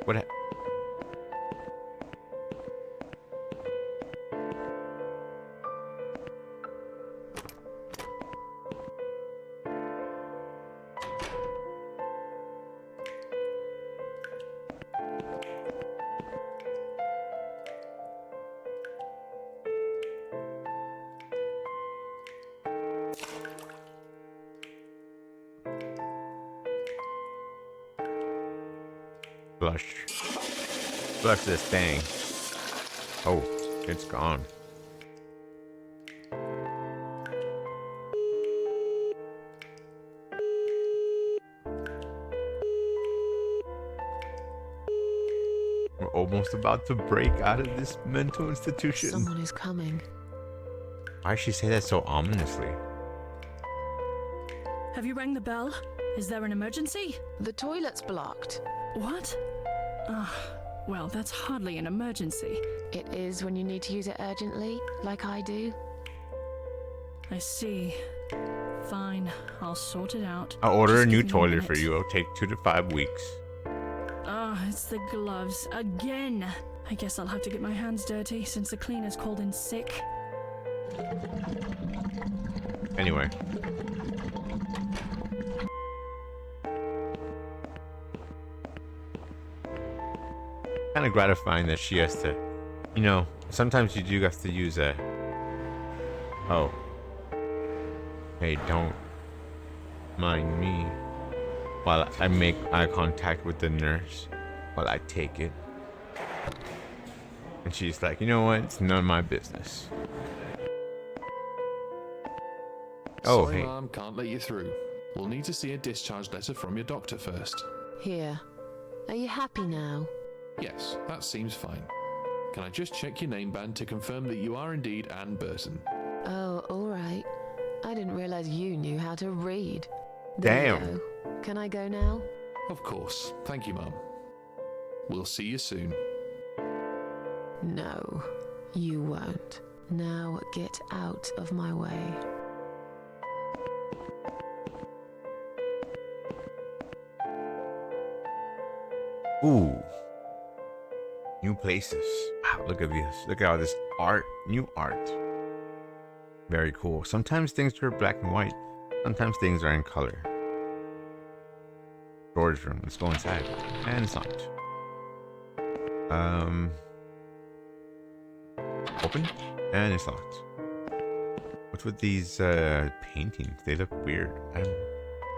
What? Flush this thing. Oh, it's gone. We're almost about to break out of this mental institution. Someone is coming. Why does she say that so ominously? Have you rang the bell? Is there an emergency? The toilet's blocked. What? Well, that's hardly an emergency. It is when you need to use it urgently, like I do. I see. Fine, I'll sort it out. I'll order Just a new give me toilet for minute. you. It'll take 2 to 5 weeks. It's the gloves again. I guess I'll have to get my hands dirty since the cleaner's called in sick. Anyway. Kind of gratifying that she has to, you know, sometimes you do have to use a, oh, hey, don't mind me while I make eye contact with the nurse while I take it. And she's like, you know what, it's none of my business. Oh, Sorry, hey. Mom, can't let you through. We'll need to see a discharge letter from your doctor first. Here. Are you happy now? Yes, that seems fine. Can I just check your name band to confirm that you are indeed Anne Burton? Oh, all right. I didn't realize you knew how to read. There you Damn. go. Can I go now? Of course. Thank you, Mum. We'll see you soon. No, you won't. Now get out of my way. Ooh. New places. Wow, look at this. Look at all this art. New art. Very cool. Sometimes things are black and white. Sometimes things are in color. Storage room. Let's go inside. And it's locked. Open. And it's locked. What's with these paintings? They look weird. I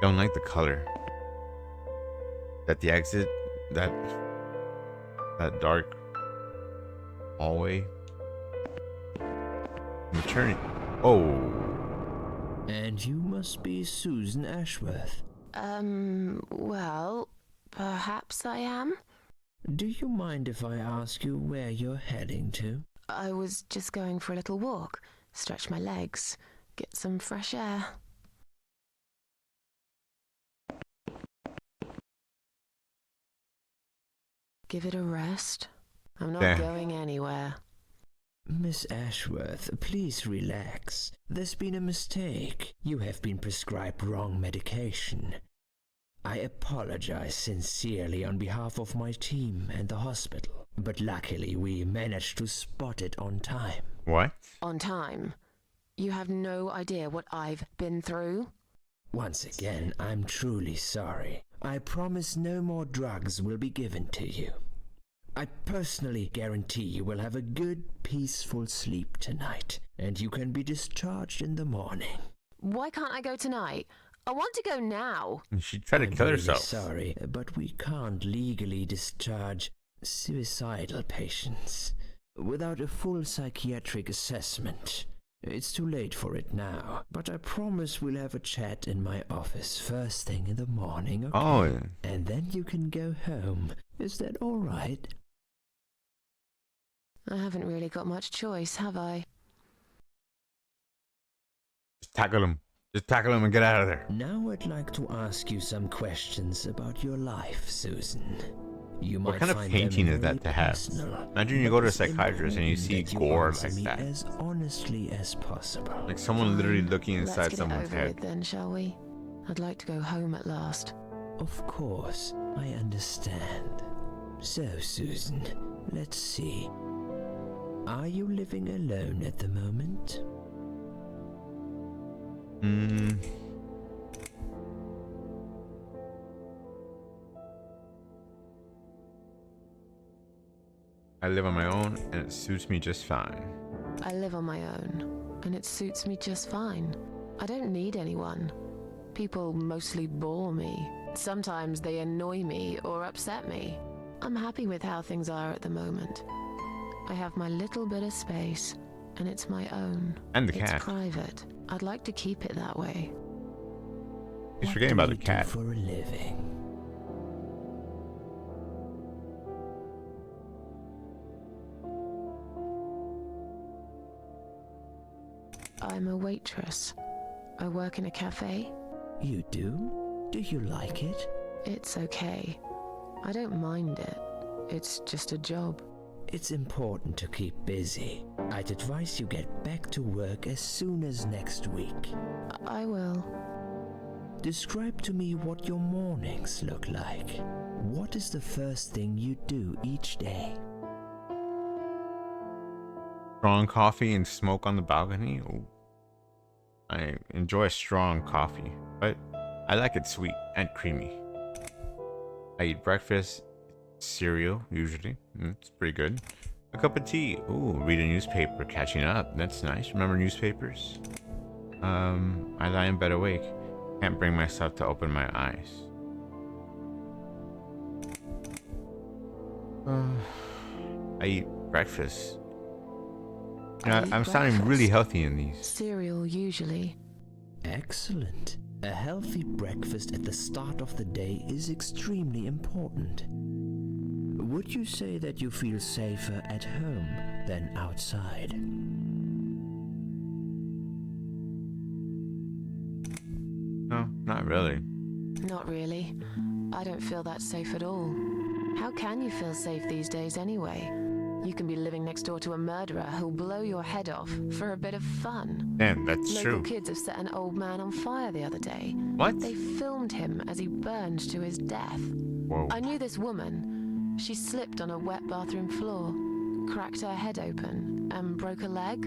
don't like the color. That the exit. That dark hallway. Maternity. Oh. And you must be Susan Ashworth. Well, perhaps I am. Do you mind if I ask you where you're heading to? I was just going for a little walk, stretch my legs, get some fresh air. Give it a rest. I'm not There. going anywhere. Miss Ashworth, please relax. There's been a mistake. You have been prescribed wrong medication. I apologize sincerely on behalf of my team and the hospital, but luckily we managed to spot it on time. What? On time. You have no idea what I've been through. Once again, I'm truly sorry. I promise no more drugs will be given to you. I personally guarantee you will have a good, peaceful sleep tonight, and you can be discharged in the morning. Why can't I go tonight? I want to go now. She tried to I'm kill really herself. sorry, but we can't legally discharge suicidal patients without a full psychiatric assessment. It's too late for it now, but I promise we'll have a chat in my office first thing in the morning, okay? Oh, And then you can go home. Is that all right? I haven't really got much choice, have I? just tackle him. Just tackle him and get out of there. Now I'd like to ask you some questions about your life, Susan. You What might kind of find painting them is that very to have? personal, Imagine you but go to a it's psychiatrist and you important see that gore answer like me that. as honestly as possible. Like someone literally Fine. looking Let's inside get someone's it over head. with then, shall we? I'd like to go home at last. Of course, I understand. So, Susan, let's see. Are you living alone at the moment? I live on my own and it suits me just fine. I live on my own, and it suits me just fine. I don't need anyone. People mostly bore me. Sometimes they annoy me or upset me. I'm happy with how things are at the moment. I have my little bit of space, and it's my own. And the It's cat. private. I'd like to keep it that way. He's What forgetting do about you the do cat. for a living? I'm a waitress. I work in a cafe. You do? Do you like it? It's okay. I don't mind it. It's just a job. It's important to keep busy. I'd advise you get back to work as soon as next week. I will. Describe to me what your mornings look like. What is the first thing you do each day? Strong coffee and smoke on the balcony. Ooh. I enjoy strong coffee, but I like it sweet and creamy. I eat breakfast, cereal usually. It's pretty good. A cup of tea. Ooh, read a newspaper, catching up. That's nice. Remember newspapers? I lie in bed awake. Can't bring myself to open my eyes. I eat breakfast. You know, I eat I'm sounding really breakfast. healthy in these. Cereal, usually. Excellent. A healthy breakfast at the start of the day is extremely important. Would you say that you feel safer at home than outside? No, not really. Not really. I don't feel that safe at all. How can you feel safe these days anyway? You can be living next door to a murderer who'll blow your head off for a bit of fun. Damn, that's Local true. kids have set an old man on fire the other day. What? They filmed him as he burned to his death. Whoa. I knew this woman. She slipped on a wet bathroom floor, cracked her head open, and broke a leg.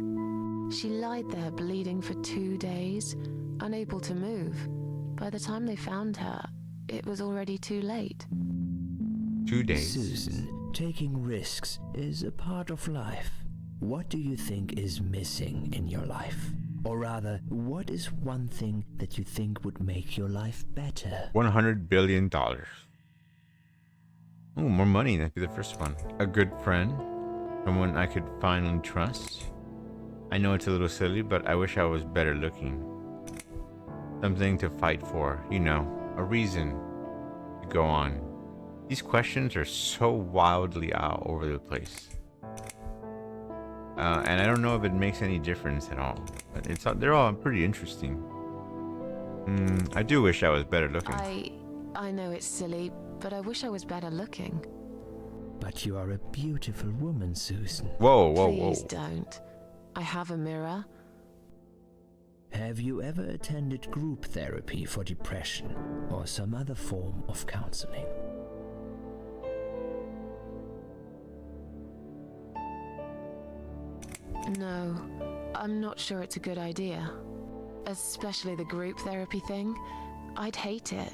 She lied there bleeding for 2 days, unable to move. By the time they found her, it was already too late. 2 days. Susan, taking risks is a part of life. What do you think is missing in your life? Or rather, what is one thing that you think would make your life better? $100 billion. Oh, more money. That'd be the first one. A good friend. Someone I could finally trust. I know it's a little silly, but I wish I was better looking. Something to fight for. You know, a reason to go on. These questions are so wildly all over the place. And I don't know if it makes any difference at all. But they're all pretty interesting. I do wish I was better looking. I know it's silly, but I wish I was better looking. But you are a beautiful woman, Susan. Whoa, whoa, Please whoa. don't. I have a mirror. Have you ever attended group therapy for depression or some other form of counseling? No, I'm not sure it's a good idea. Especially the group therapy thing. I'd hate it.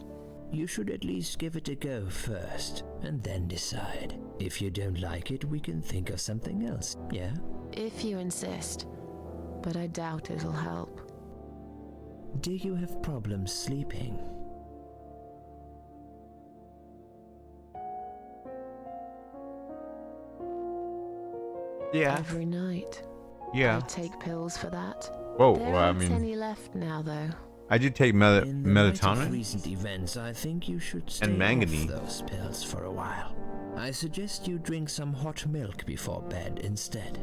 You should at least give it a go first, and then decide. If you don't like it, we can think of something else, yeah? If you insist, but I doubt it'll help. Do you have problems sleeping? Yeah. Every night. Yeah. I take pills for that. Whoa. There Well, I aren't mean, any left now, though. I do take In the light of melatonin. recent events, I think you should stay manganese. off those pills for a while. I suggest you drink some hot milk before bed instead.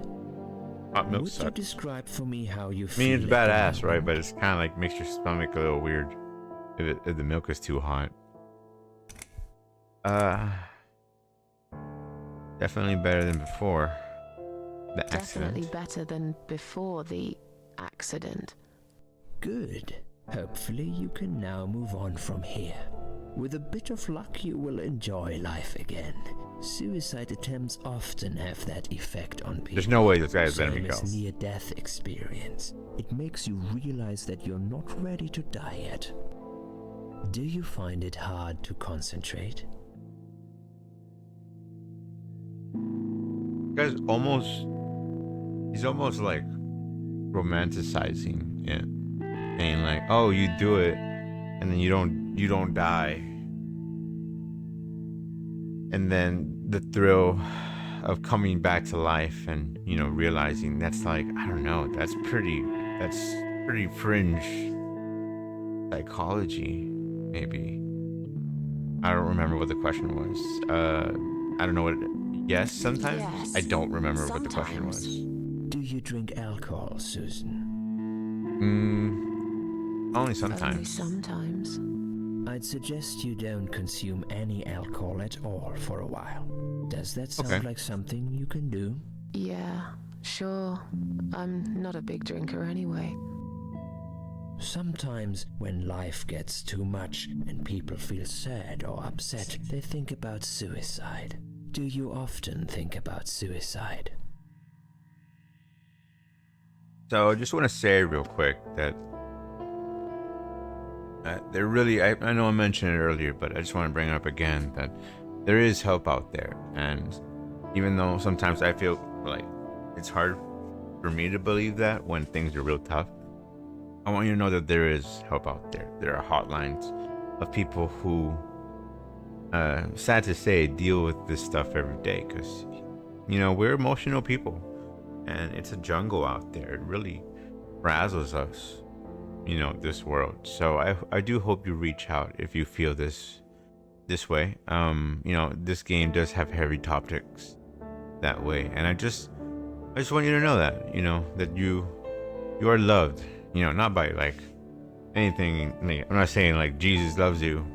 Hot milk Would you sucks. describe for me how you I feel? mean, it's at the badass, right? moment? But it's kind of like makes your stomach a little weird if the milk is too hot. Definitely better than before the Definitely accident. better than before the accident. Good. Hopefully you can now move on from here. With a bit of luck, you will enjoy life again. Suicide attempts often have that effect on people. There's no way this guy is letting Same me go. as near-death experience. It makes you realize that you're not ready to die yet. Do you find it hard to concentrate? Guy's he's almost like romanticizing it, saying like, "Oh, you do it, and then you don't die," and then the thrill of coming back to life and realizing that's like, I don't know, that's pretty fringe psychology, maybe. I don't remember what the question was. I don't know what. Yes, sometimes. Yes, I don't remember what the question was. Do you drink alcohol, Susan? Only Only sometimes. sometimes. I'd suggest you don't consume any alcohol at all for a while. Does that sound Okay. like something you can do? Yeah, sure. I'm not a big drinker anyway. Sometimes when life gets too much and people feel sad or upset, they think about suicide. Do you often think about suicide? So I just want to say real quick that there really, I know I mentioned it earlier, but I just want to bring it up again that there is help out there. And even though sometimes I feel like it's hard for me to believe that when things are real tough, I want you to know that there is help out there. There are hotlines of people who, sad to say, deal with this stuff every day because, we're emotional people and it's a jungle out there. It really razzles us, this world. So I do hope you reach out if you feel this way. This game does have heavy topics that way. And I just want you to know that, that you are loved, not by like anything. I'm not saying like Jesus loves you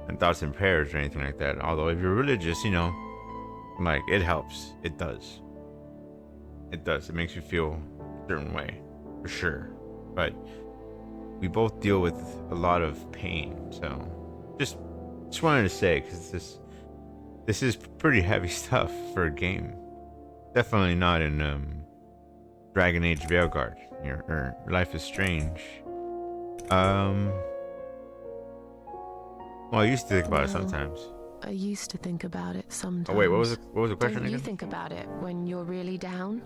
and thoughts and prayers or anything like that. Although if you're religious, like it helps. It does. It does. It makes you feel a certain way, for sure. But we both deal with a lot of pain. So just wanted to say, because this is pretty heavy stuff for a game. Definitely not in Dragon Age Veilguard or Life is Strange. Well, I used to think about it Well, sometimes. I used to think about it sometimes. Oh wait, what was the question Don't you again? think about it when you're really down?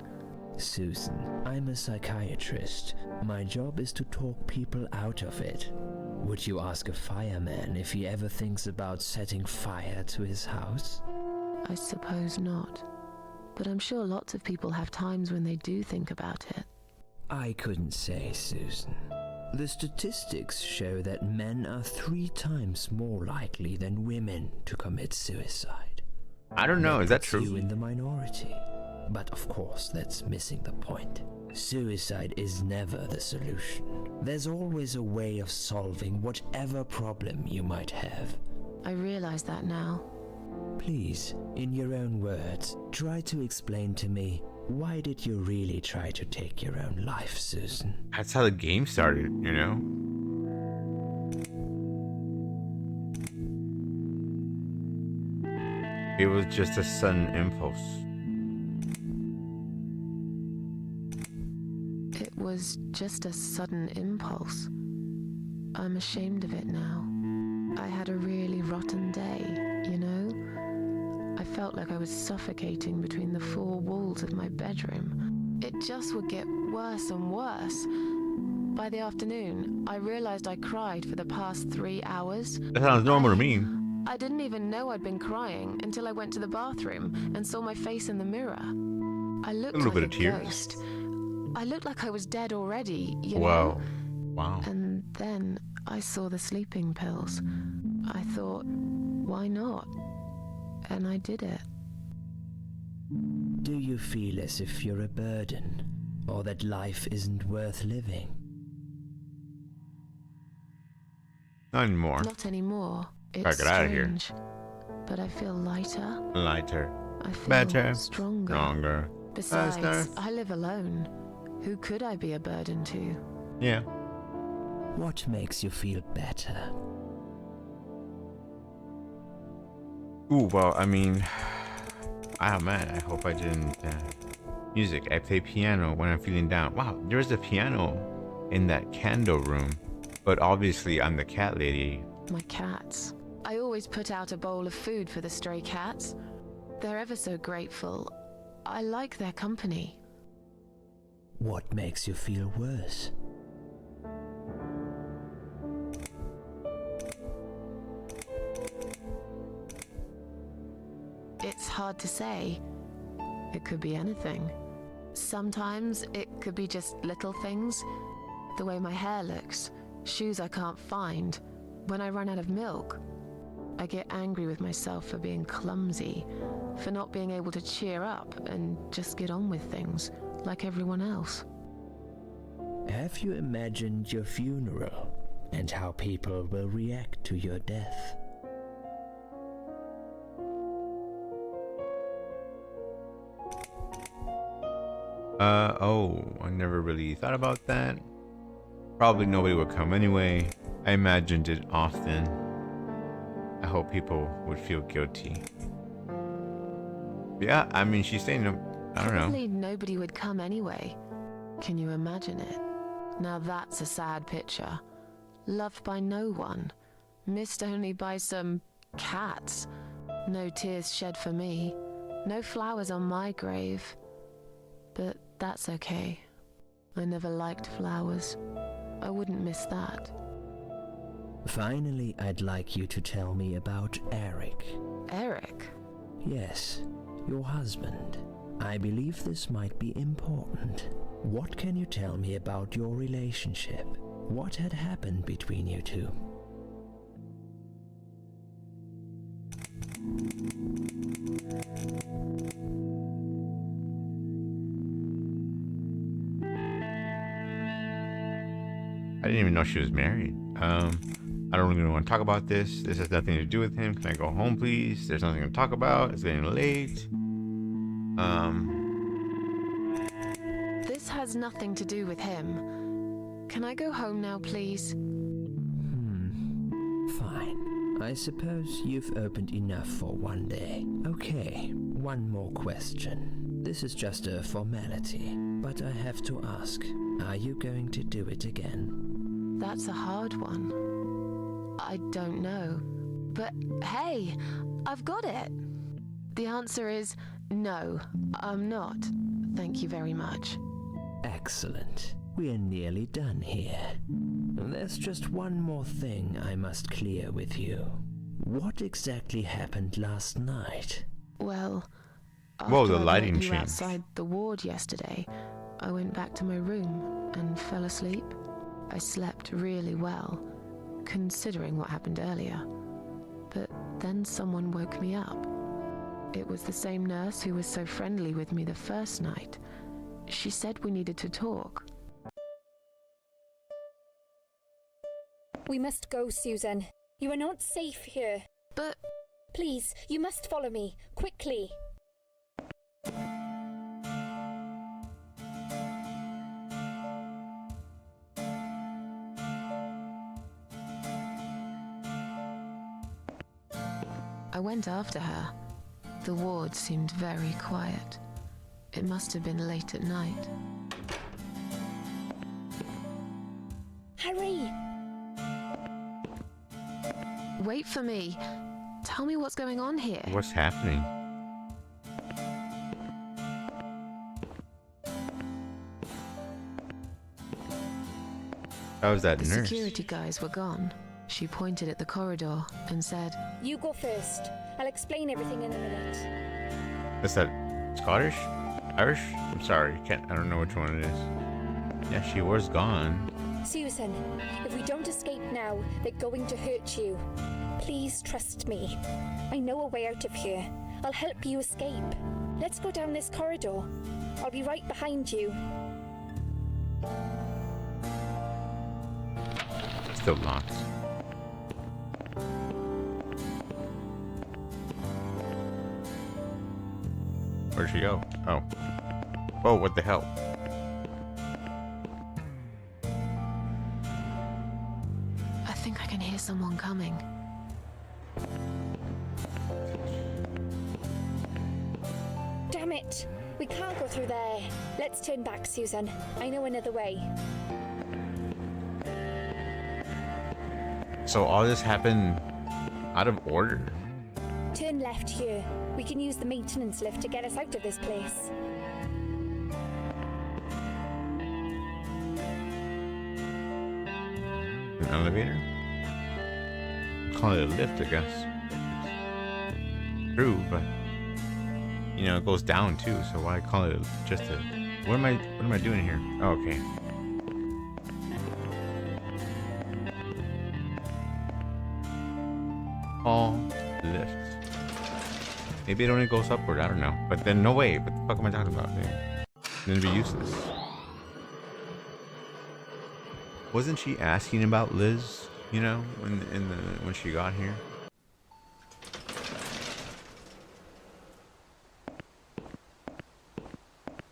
Susan, I'm a psychiatrist. My job is to talk people out of it. Would you ask a fireman if he ever thinks about setting fire to his house? I suppose not. But I'm sure lots of people have times when they do think about it. I couldn't say, Susan. The statistics show that men are 3 times more likely than women to commit suicide. I don't know. Is that Puts true? You in the minority. But of course, that's missing the point. Suicide is never the solution. There's always a way of solving whatever problem you might have. I realize that now. Please, in your own words, try to explain to me, why did you really try to take your own life, Susan? That's how the game started, It was just a sudden impulse. It was just a sudden impulse. I'm ashamed of it now. I had a really rotten day, you know? I felt like I was suffocating between the four walls of my bedroom. It just would get worse and worse. By the afternoon, I realized I cried for the past 3 hours. That sounds normal to me. I didn't even know I'd been crying until I went to the bathroom and saw my face in the mirror. I looked A little like bit of a tears. ghost. I looked like I was dead already, you Wow. know? Wow. And then I saw the sleeping pills. I thought, why not? And I did it. Do you feel as if you're a burden, or that life isn't worth living? Not anymore. Not anymore. Gotta It's get out of here. strange. But I feel lighter. Lighter. I feel Better. stronger. Stronger. Besides, Faster. I live alone. Who could I be a burden to? Yeah. What makes you feel better? Ooh, well, I mean, oh man, I hope I didn't. Music. I play piano when I'm feeling down. Wow, there's a piano in that candle room. But obviously, I'm the cat lady. My cats. I always put out a bowl of food for the stray cats. They're ever so grateful. I like their company. What makes you feel worse? It's hard to say. It could be anything. Sometimes it could be just little things. The way my hair looks, shoes I can't find, when I run out of milk. I get angry with myself for being clumsy, for not being able to cheer up and just get on with things like everyone else. Have you imagined your funeral and how people will react to your death? Oh, I never really thought about that. Probably nobody would come anyway. I imagined it often. I hope people would feel guilty. Yeah, I mean, she's saying, I don't know. Probably nobody would come anyway. Can you imagine it? Now that's a sad picture. Loved by no one. Missed only by some cats. No tears shed for me. No flowers on my grave. But that's okay. I never liked flowers. I wouldn't miss that. Finally, I'd like you to tell me about Eric. Eric? Yes, your husband. I believe this might be important. What can you tell me about your relationship? What had happened between you two? I didn't even know she was married. I don't really want to talk about this. This has nothing to do with him. Can I go home, please? There's nothing to talk about. It's getting late. This has nothing to do with him. Can I go home now, please? Fine. I suppose you've opened enough for one day. Okay, one more question. This is just a formality, but I have to ask. Are you going to do it again? That's a hard one. I don't know. But hey, I've got it. The answer is no, I'm not. Thank you very much. Excellent. We're nearly done here. There's just one more thing I must clear with you. What exactly happened last night? Well, Whoa, after the I met lighting you changed. outside the ward yesterday, I went back to my room and fell asleep. I slept really well, considering what happened earlier. But then someone woke me up. It was the same nurse who was so friendly with me the first night. She said we needed to talk. We must go, Susan. You are not safe here. But Please, you must follow me, quickly. I went after her. The ward seemed very quiet. It must have been late at night. Hurry! wait for me. Tell me what's going on here. What's happening? How was that The nurse? security guys were gone. She pointed at the corridor and said, You go first. I'll explain everything in a minute. What's that? Scottish? Irish? I'm sorry, I don't know which one it is. Yeah, she was gone. Susan, if we don't escape now, they're going to hurt you. Please trust me. I know a way out of here. I'll help you escape. Let's go down this corridor. I'll be right behind you. Still locked. Where'd she go? Oh. Whoa, what the hell? I think I can hear someone coming. Damn it! We can't go through there. Let's turn back, Susan. I know another way. So all this happened out of order? Turn left here. We can use the maintenance lift to get us out of this place. An elevator? Call it a lift, I guess. True, but you know it goes down too. So why call it just a? What am I doing here? Oh, okay. Call lift. Maybe it only goes upward. I don't know. But then no way. What the fuck am I talking about? Then it'd be useless. Wasn't she asking about Liz? You know, when she got here.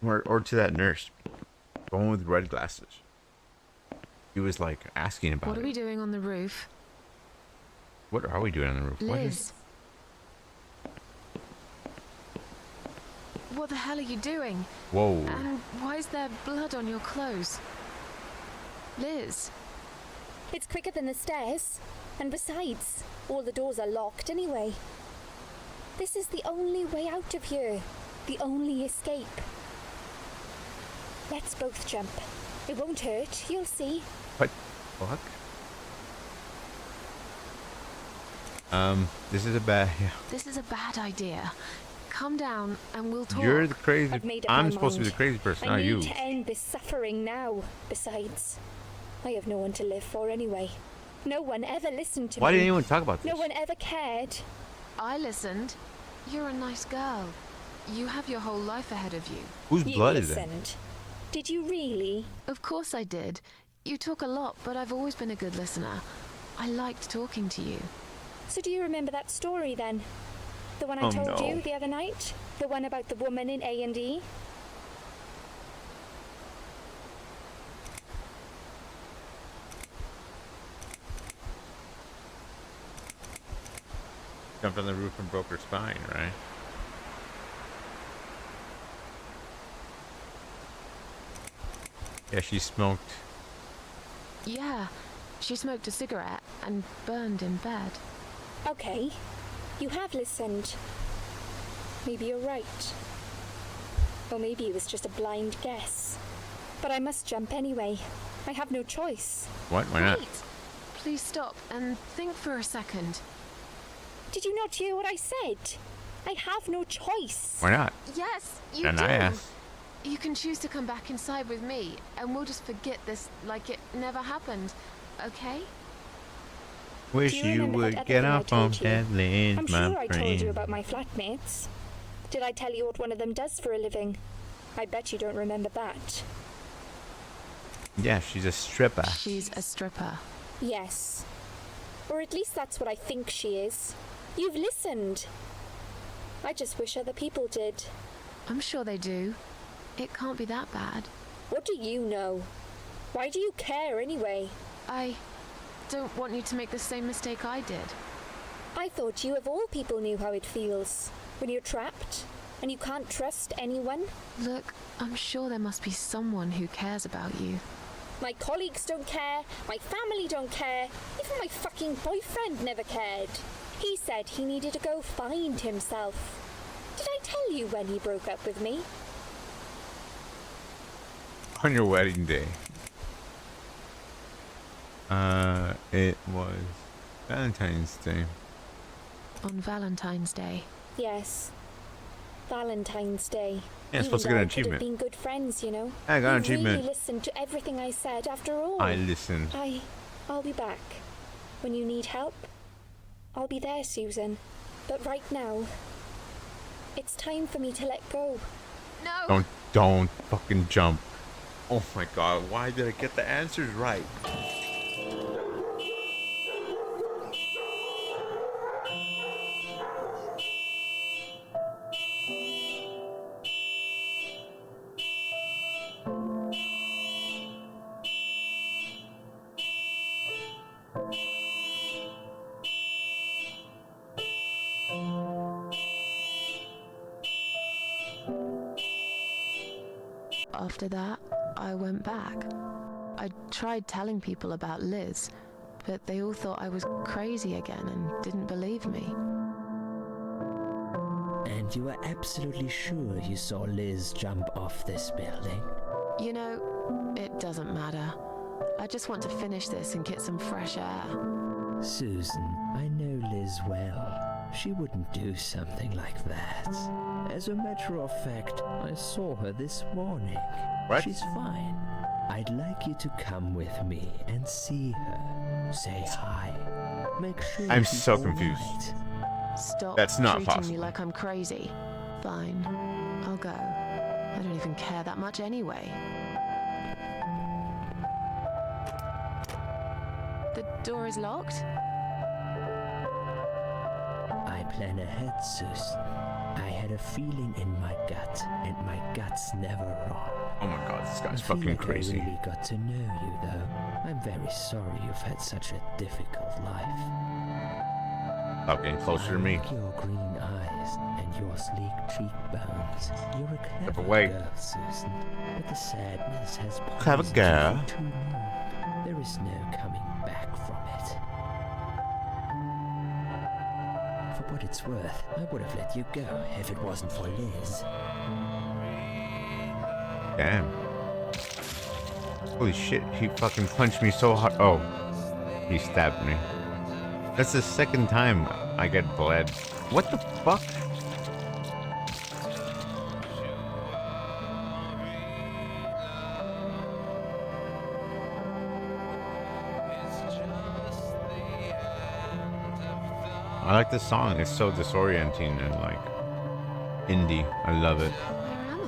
Or to that nurse, the one with red glasses. He was like asking about What are it. we doing on the roof? What are we doing on the roof? Liz. What the hell are you doing? Whoa. And why is there blood on your clothes? Liz. It's quicker than the stairs. And besides, all the doors are locked anyway. This is the only way out of here. The only escape. Let's both jump. It won't hurt, you'll see. What? Fuck? This is a bad. Yeah. This is a bad idea. Come down and we'll talk. You're the crazy. I've made up I'm my supposed to be mind. the crazy person, I not need you. to end this suffering now. Besides, I have no one to live for anyway. No one ever listened to Why me. didn't anyone talk about this? No one ever cared. I listened. You're a nice girl. You have your whole life ahead of you. Whose You blood is it? listened. Did you really? Of course I did. You talk a lot, but I've always been a good listener. I liked talking to you. So do you remember that story then? The one I Oh, told no. you the other night? The one about the woman in A&E? Jumped on the roof and broke her spine, right? Yeah, she smoked. Yeah, she smoked a cigarette and burned in bed. Okay, you have listened. Maybe you're right. Or maybe it was just a blind guess. But I must jump anyway. I have no choice. What? Why not? Wait! Please stop and think for a second. Did you not hear what I said? I have no choice. Why not? Yes, you And do. I asked. You can choose to come back inside with me, and we'll just forget this like it never happened. Okay? Wish Do you you remember would that get other thing I off on told you? that land, I'm my sure I friend. told you about my flatmates. Did I tell you what one of them does for a living? I bet you don't remember that. Yeah, she's a stripper. She's a stripper. Yes. Or at least that's what I think she is. You've listened. I just wish other people did. I'm sure they do. It can't be that bad. What do you know? Why do you care anyway? I don't want you to make the same mistake I did. I thought you of all people knew how it feels. When you're trapped and you can't trust anyone. Look, I'm sure there must be someone who cares about you. My colleagues don't care, my family don't care, even my fucking boyfriend never cared. He said he needed to go find himself. Did I tell you when he broke up with me? On your wedding day. It was Valentine's Day. On Valentine's Day. Yes. Valentine's Day. Yeah, You supposed to and get I an could have achievement. been good friends, you know. I got an You achievement. really listened to everything I said after all. I listened. I'll be back. When you need help, I'll be there, Susan. But right now, it's time for me to let go. No! Don't fucking jump. Oh my god, why did I get the answers right? After that, I went back. I tried telling people about Liz, but they all thought I was crazy again and didn't believe me. And you are absolutely sure you saw Liz jump off this building? You know, it doesn't matter. I just want to finish this and get some fresh air. Susan, I know Liz well. She wouldn't do something like that. As a matter of fact, I saw her this morning. What? She's fine. I'd like you to come with me and see her. Say hi. Make sure I'm she's so all confused. Stop That's not treating possible. me like I'm crazy. Fine, I'll go. I don't even care that much anyway. The door is locked? I plan ahead, Susan. I had a feeling in my gut, and my gut's never wrong. Oh my god, this I guy's feel fucking like crazy. I really got to know you, though. I'm very sorry you've had such a difficult life. Stop getting closer to me. I like your green eyes and your sleek cheekbones. You're a Step clever away. girl, Susan. But the sadness has Clever poisoned you girl. for too long. There is no coming back from it. For what it's worth, I would have let you go if it wasn't for Liz. Damn. Holy shit, he fucking punched me so hard. Oh, he stabbed me. That's the second time I get bled. What the fuck? I like this song. It's so disorienting and like indie. I love it. Where am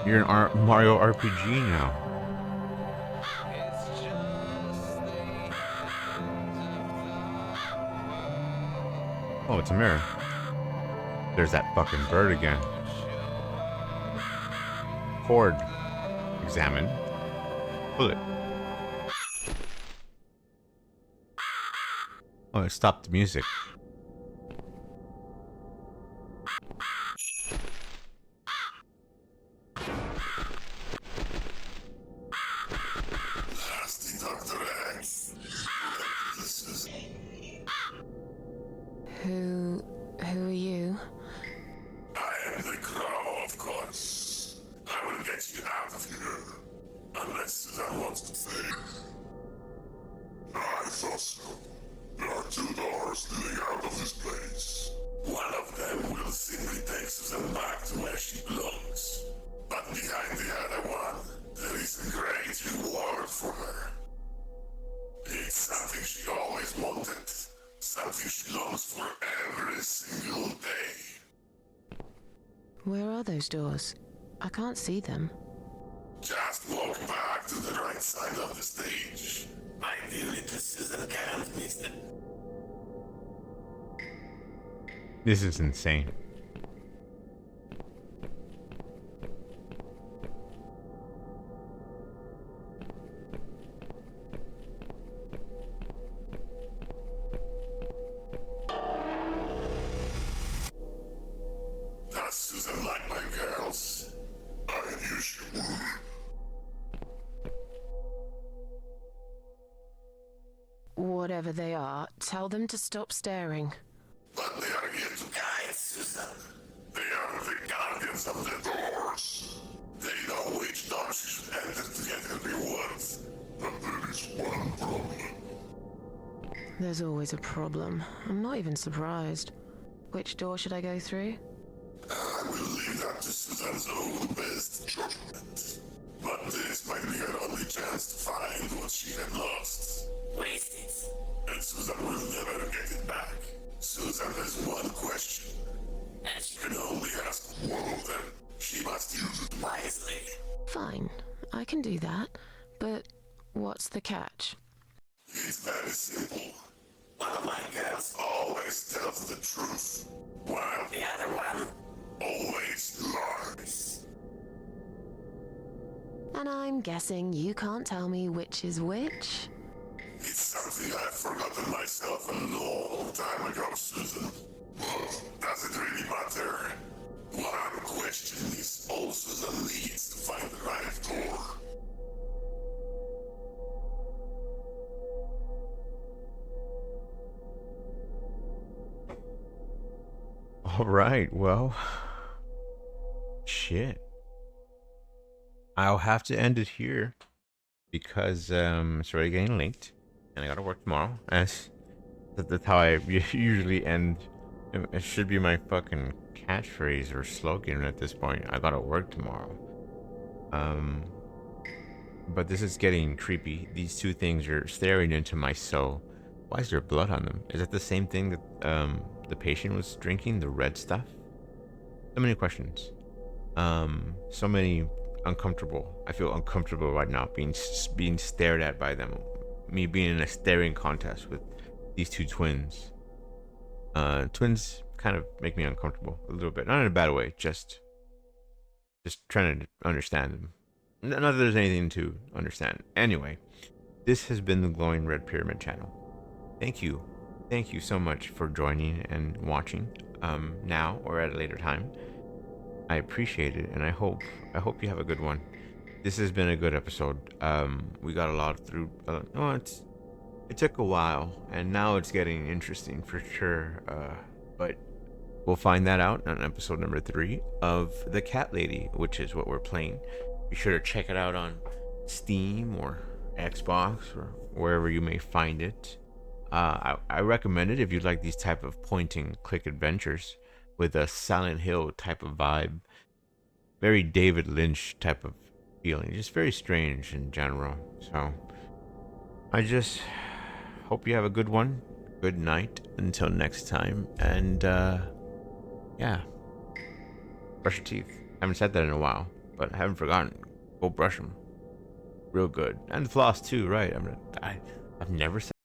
I? You're an Mario RPG now. Oh, it's a mirror. There's that fucking bird again. Cord. Examine. Bullet. Oh, it stopped the music. Who are you? I am the Crow, of course. I will get you out of here. Unless Susan wants to stay. I thought so. There are two doors leading out of this place. One of them will simply take Susan back to where she belongs. But behind the other one, there is a great reward for her. It's something she always wanted. Something she longs for every single day. Where are those doors? I can't see them. Just walk back to the right side of the stage. My dear little Susan can't miss it. This is insane. Does Susan like my girls? I knew she would. Whatever they are, tell them to stop staring. But they are here to guide, Susan. They are the guardians of the doors. They know which doors you should enter to get the rewards. But there is one problem. There's always a problem. I'm not even surprised. Which door should I go through? I will leave that to Susan's own best judgment. But this might be her only chance to find what she had lost. Waste it. And Susan will never get it back. Susan has one question. And she can only ask one of them. She must use it wisely. Fine, I can do that. But what's the catch? It's very simple. One of my girls always tells the truth, while the other one always lies. And I'm guessing you can't tell me which is which? It's something I've forgotten myself a long time ago, Susan. But does it really matter? One question is all Susan needs to find the right door. All right, well, shit. I'll have to end it here because it's already getting late and I gotta work tomorrow. That's how I usually end. It should be my fucking catchphrase or slogan at this point. I gotta work tomorrow. But this is getting creepy. These two things are staring into my soul. Why is there blood on them? Is that the same thing that the patient was drinking, the red stuff? So many questions. So many uncomfortable. I feel uncomfortable right now being stared at by them. Me being in a staring contest with these two twins. Twins kind of make me uncomfortable a little bit. Not in a bad way, just trying to understand them. Not that there's anything to understand. Anyway, this has been the Glowing Red Pyramid channel. Thank you so much for joining and watching now or at a later time. I appreciate it, and I hope you have a good one. This has been a good episode. We got a lot through. It took a while, and now it's getting interesting for sure. But we'll find that out on episode number 3 of The Cat Lady, which is what we're playing. Be sure to check it out on Steam or Xbox or wherever you may find it. I recommend it if you like these type of point and click adventures with a Silent Hill type of vibe, very David Lynch type of feeling, just very strange in general. So I just hope you have a good one. Good night until next time, and yeah, brush your teeth. I haven't said that in a while, but I haven't forgotten. Go brush them real good, and floss too, right? I've never said